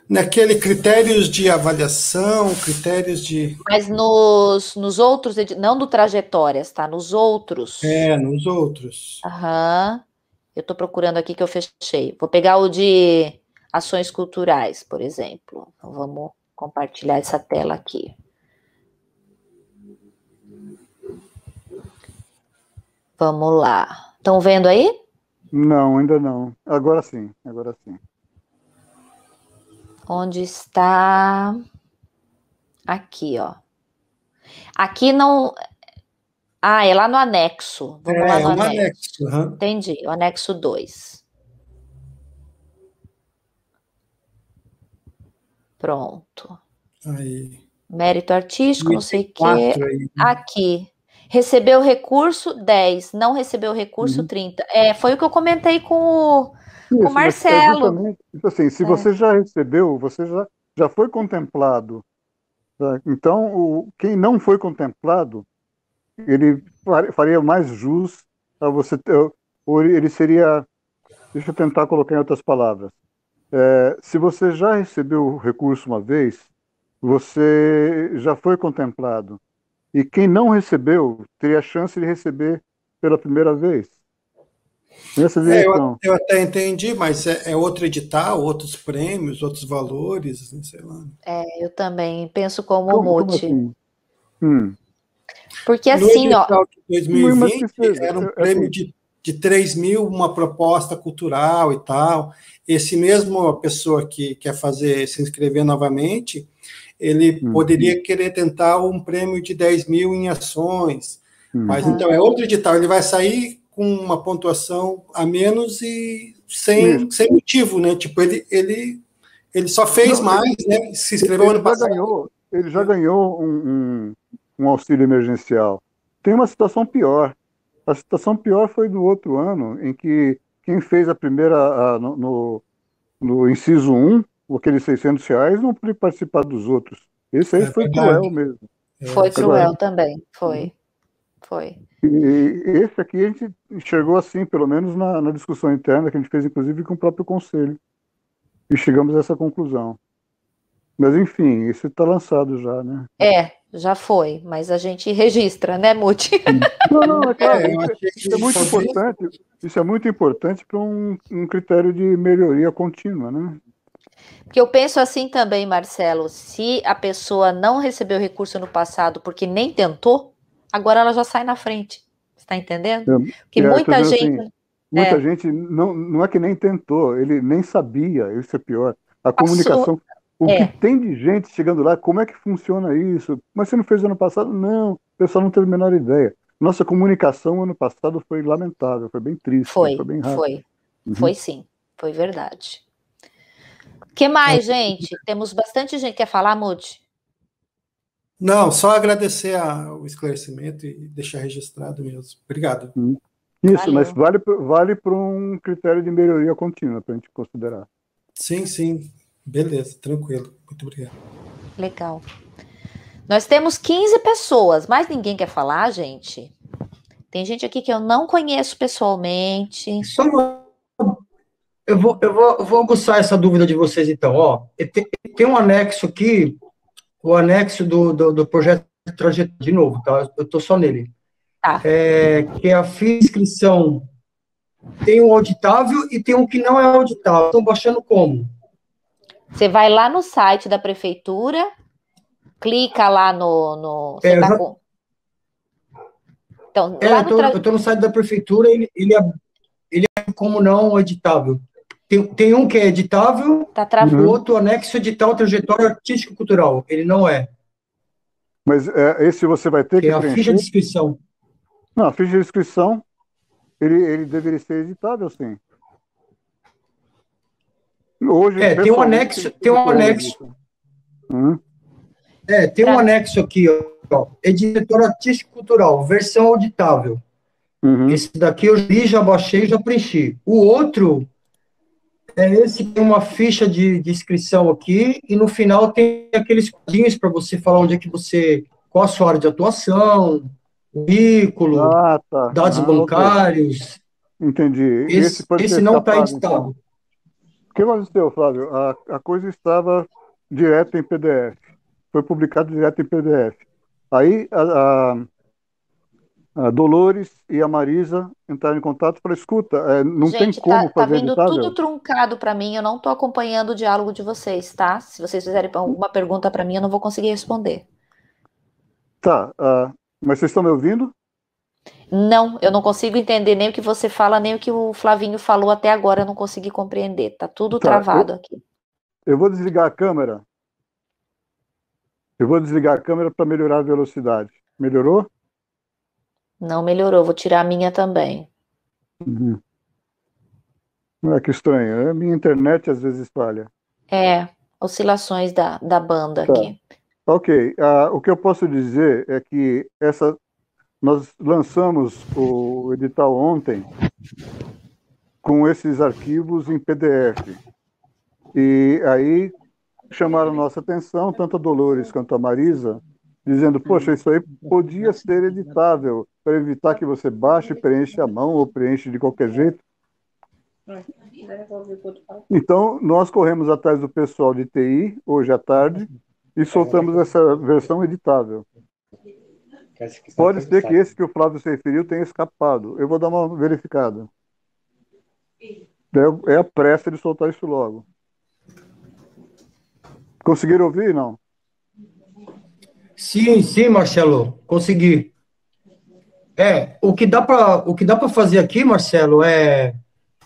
Naquele critérios de avaliação, critérios de... Mas nos outros, não do Trajetórias, tá? Nos outros. nos outros. Aham. Eu tô procurando aqui que eu fechei. Vou pegar o de ações culturais, por exemplo. Então, vamos compartilhar essa tela aqui. Vamos lá. Estão vendo aí? Não, ainda não. Agora sim, agora sim. Onde está? Aqui, ó. Aqui não. Ah, é lá no anexo. Vamos lá no Um anexo. anexo. Uhum. Entendi. O anexo 2. Pronto. Aí. Mérito artístico, não sei o quê. 4 aí. Aqui. Recebeu recurso, 10. Não recebeu recurso, Uhum. 30. Foi o que eu comentei com o Isso, mas é Marcelo. justamente assim, se você já recebeu, você já foi contemplado. Tá? Então, quem não foi contemplado, ele faria mais jus a você ou ele seria, deixa eu tentar colocar em outras palavras. Se você já recebeu o recurso uma vez, você já foi contemplado. E quem não recebeu, teria a chance de receber pela primeira vez. Nessa direção. Eu até entendi, mas é outro edital, outros prêmios, outros valores, sei lá. Eu também penso como o Como Muti. assim? Porque No assim, ó. edital de Mas que 2020 seja. era um prêmio Assim, de de 3 mil uma proposta cultural e tal. Esse mesmo pessoa que quer se inscrever novamente, ele poderia querer tentar um prêmio de 10 mil em ações, mas então é outro edital, ele vai sair com uma pontuação a menos e sem motivo, né? Tipo, ele só fez mais, né? Se inscreveu ano passado. Ele já ganhou um auxílio emergencial. Tem uma situação pior. A situação pior foi do outro ano, em que quem fez a primeira, no inciso 1, aqueles R$ 600, não pôde participar dos outros. Esse aí foi cruel mesmo. Foi cruel também, foi. E esse aqui a gente enxergou assim, pelo menos na discussão interna, que a gente fez inclusive com o próprio conselho. E chegamos a essa conclusão. Mas, enfim, isso está lançado já, né? Já foi, mas a gente registra, né, Muti? Não, é claro, isso é muito importante. Isso é muito importante para um critério de melhoria contínua, né? Porque eu penso assim também, Marcelo, se a pessoa não recebeu recurso no passado porque nem tentou, agora ela já sai na frente. Você está entendendo? Porque muita gente... Assim, muita gente não é que nem tentou, ele nem sabia, isso é pior. A comunicação... O que tem de gente chegando lá, como é que funciona isso? Mas você não fez ano passado? Não, o pessoal não teve a menor ideia. Nossa comunicação ano passado foi lamentável, foi bem triste, foi bem rápido. Foi sim, foi verdade. O que mais, gente? Temos bastante gente. Quer falar, Muti? Não, só agradecer o esclarecimento e deixar registrado mesmo. Obrigado. Isso, mas vale para um critério de melhoria contínua, para a gente considerar. Sim. Beleza, tranquilo. Muito obrigado. Legal. Nós temos 15 pessoas, mas ninguém quer falar, gente? Tem gente aqui que eu não conheço pessoalmente. Eu vou aguçar essa dúvida de vocês, então. Ó, tem um anexo aqui, o anexo do projeto de trajetória, de novo, tá? Eu estou só nele. Tá. Que é a inscrição. Tem um auditável e tem um que não é auditável. Estão baixando como? Você vai lá no site da prefeitura, clica lá no você tá com... Então, lá eu estou no site da prefeitura, ele é como não editável. Tem um que é editável, o outro anexo edital trajetória artístico-cultural. Ele não é. Mas esse você vai ter que preencher? É a ficha de inscrição. Não, a ficha de inscrição, ele deveria ser editável, sim. Hoje, tem um anexo. Tem um anexo aqui, ó. Editor artístico cultural, versão auditável. Esse daqui eu li, já baixei, já preenchi. O outro é esse que tem uma ficha de inscrição aqui, e no final tem aqueles quadrinhos para você falar onde é que qual a sua área de atuação, currículo, dados bancários. Okay. Entendi. Esse não está editado. O que aconteceu, Flávio? A coisa estava direto em PDF. Foi publicado direto em PDF. Aí a Dolores e a Marisa entraram em contato para escuta. Não tem como fazer tá vindo editável? Tudo truncado para mim. Eu não estou acompanhando o diálogo de vocês, tá? Se vocês fizerem alguma pergunta para mim, eu não vou conseguir responder. Tá. Mas vocês estão me ouvindo? Não, eu não consigo entender nem o que você fala, nem o que o Flavinho falou até agora, eu não consegui compreender. Tá tudo travado aqui. Eu vou desligar a câmera. Eu vou desligar a câmera para melhorar a velocidade. Melhorou? Não melhorou, vou tirar a minha também. Que estranho. A minha internet às vezes falha. Oscilações da banda aqui. Ok. O que eu posso dizer é que nós lançamos o edital ontem com esses arquivos em PDF. E aí chamaram nossa atenção, tanto a Dolores quanto a Marisa, dizendo, poxa, isso aí podia ser editável, para evitar que você baixe, preencha à mão ou preenche de qualquer jeito. Então, nós corremos atrás do pessoal de TI, hoje à tarde, e soltamos essa versão editável. Pode ser que esse que o Flávio se referiu tenha escapado. Eu vou dar uma verificada. É a pressa de soltar isso logo. Conseguiram ouvir, não? Sim, Marcelo. Consegui. O que dá para fazer aqui, Marcelo, é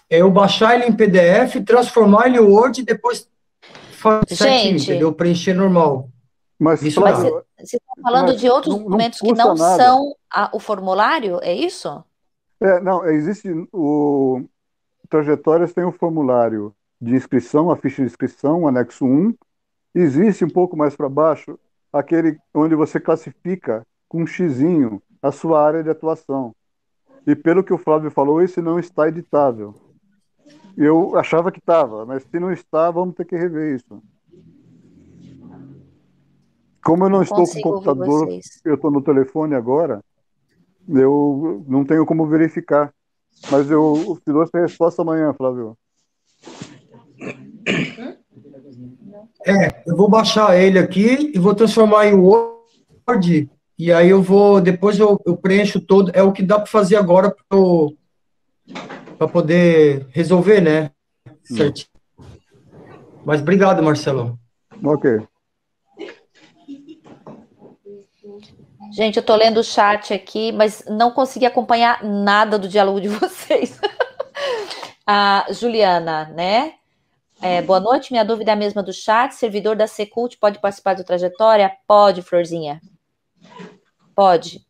eu baixar ele em PDF, transformar ele em Word e depois fazer certinho, Gente, entendeu? Preencher normal. Mas, Isso mas dá. Flávio, você está falando mas de outros não documentos que custa não nada. são o formulário, é isso? Não, existe o Trajetórias tem o formulário de inscrição, a ficha de inscrição, o anexo 1. Existe um pouco mais para baixo aquele onde você classifica com um xizinho a sua área de atuação. E pelo que o Flávio falou, esse não está editável. Eu achava que estava, mas se não está, vamos ter que rever isso. Como eu não Não estou com o consigo ouvir computador, vocês. eu estou no telefone agora, eu não tenho como verificar. Mas eu te dou essa resposta amanhã, Flávio. Eu vou baixar ele aqui e vou transformar em Word, e aí depois eu preencho todo, é o que dá para fazer agora para poder resolver, né? Certinho. Mas obrigado, Marcelo. Ok. Gente, eu tô lendo o chat aqui, mas não consegui acompanhar nada do diálogo de vocês. A Juliana, né? Boa noite, minha dúvida é a mesma do chat. Servidor da Secult pode participar do Trajetória? Pode, Florzinha. Pode.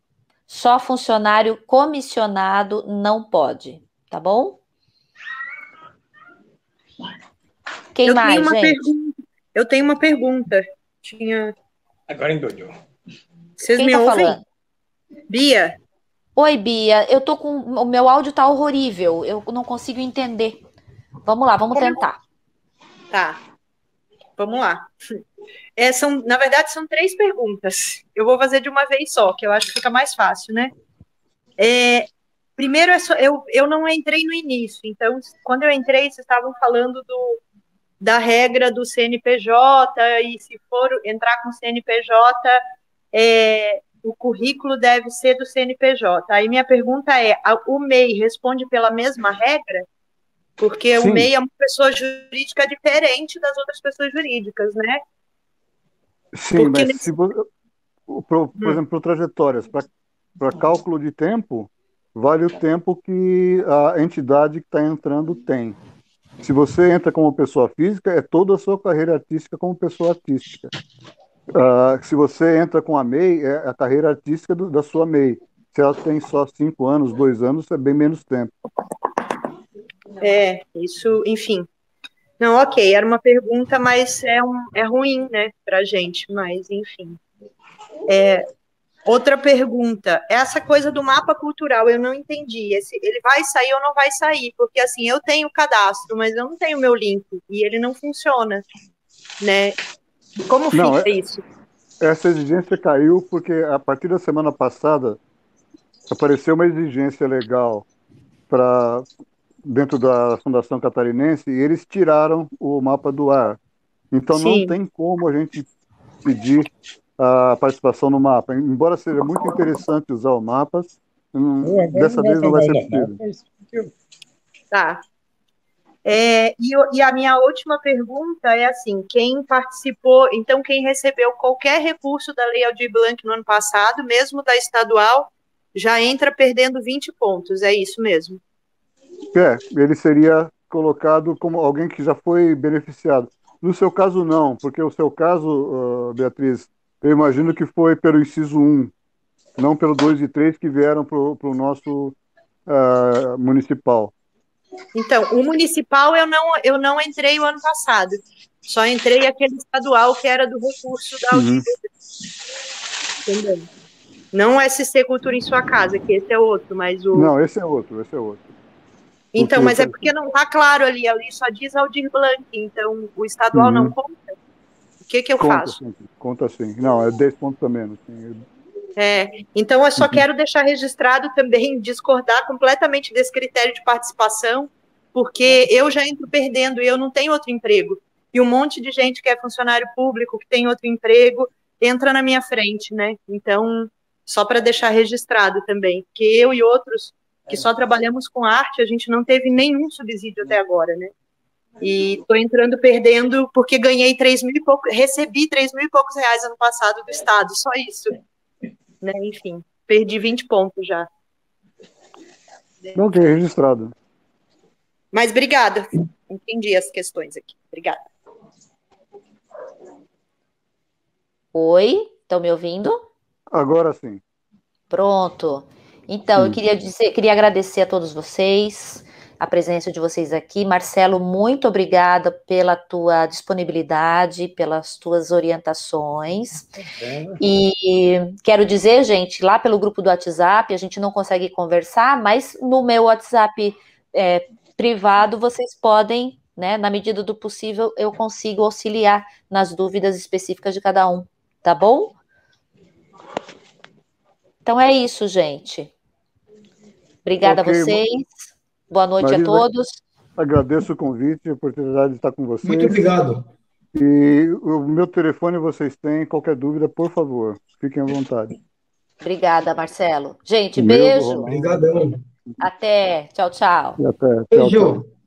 Só funcionário comissionado não pode, tá bom? Quem mais, gente? Eu tenho uma pergunta. Agora entendeu. Vocês Quem me tá ouvem? falando? Bia? Oi, Bia. Eu tô com... O meu áudio tá horrível. Eu não consigo entender. Vamos lá, vamos tentar. Tá. Vamos lá. Na verdade, são 3 perguntas. Eu vou fazer de uma vez só, que eu acho que fica mais fácil, né? Primeiro, eu não entrei no início. Então, quando eu entrei, vocês estavam falando da regra do CNPJ, e se for entrar com CNPJ, o currículo deve ser do CNPJ. Aí minha pergunta é, o MEI responde pela mesma regra? Porque Sim. o MEI é uma pessoa jurídica diferente das outras pessoas jurídicas, né? Sim, Porque mas se você, por exemplo, trajetórias, para cálculo de tempo, vale o tempo que a entidade que está entrando tem. Se você entra como pessoa física, é toda a sua carreira artística como pessoa artística. Se você entra com a MEI, é a carreira artística da sua MEI. Se ela tem só 5 anos, 2 anos, é bem menos tempo. Isso, enfim. Não, ok, era uma pergunta, mas é ruim, né, pra gente, mas enfim. Outra pergunta, essa coisa do mapa cultural, eu não entendi, ele vai sair ou não vai sair? Porque, assim, eu tenho o cadastro, mas eu não tenho o meu link, e ele não funciona, né? Como fica isso? Essa exigência caiu porque, a partir da semana passada, apareceu uma exigência legal dentro da Fundação Catarinense e eles tiraram o mapa do ar. Então, não Sim. tem como a gente pedir a participação no mapa. Embora seja muito interessante usar o mapa, dessa vez não vai ser possível. Tá. E a minha última pergunta é assim, quem participou, então quem recebeu qualquer recurso da Lei Aldir Blanc no ano passado, mesmo da estadual, já entra perdendo 20 pontos, é isso mesmo? Ele seria colocado como alguém que já foi beneficiado. No seu caso, não, porque o seu caso, Beatriz, eu imagino que foi pelo inciso 1, não pelo 2 e 3 que vieram para o nosso municipal. Então, o municipal eu não entrei o ano passado, só entrei aquele estadual que era do recurso da Aldir. Entendeu? Não o SC Cultura em Sua Casa, que esse é outro, mas o... Não, esse é outro. Então, mas é porque não está claro ali só diz Aldir Blanc, então o estadual não conta? O que eu faço? Conta sim. Não, é 10 pontos a menos. Sim. Então eu só quero deixar registrado também, discordar completamente desse critério de participação, porque eu já entro perdendo e eu não tenho outro emprego. E um monte de gente que é funcionário público, que tem outro emprego, entra na minha frente, né? Então, só para deixar registrado também, porque eu e outros que só trabalhamos com arte, a gente não teve nenhum subsídio até agora, né? E estou entrando perdendo porque ganhei 3 mil e pouco, recebi 3 mil e poucos reais ano passado do Estado, só isso. Né? Enfim, perdi 20 pontos já. Não, ok, registrado. Mas obrigada. Entendi as questões aqui. Obrigada. Oi, estão me ouvindo? Agora sim. Pronto. Então, eu queria agradecer a todos vocês, a presença de vocês aqui. Marcelo, muito obrigada pela tua disponibilidade, pelas tuas orientações. E quero dizer, gente, lá pelo grupo do WhatsApp, a gente não consegue conversar, mas no meu WhatsApp privado, vocês podem, né, na medida do possível, eu consigo auxiliar nas dúvidas específicas de cada um, tá bom? Então é isso, gente. Obrigada a vocês. Boa noite Marisa, a todos. Agradeço o convite, a oportunidade de estar com vocês. Muito obrigado. E o meu telefone vocês têm, qualquer dúvida, por favor, fiquem à vontade. Obrigada, Marcelo. Gente, O beijo. Obrigadão. Até. Tchau, tchau. E até. Tchau, Beijo. tchau.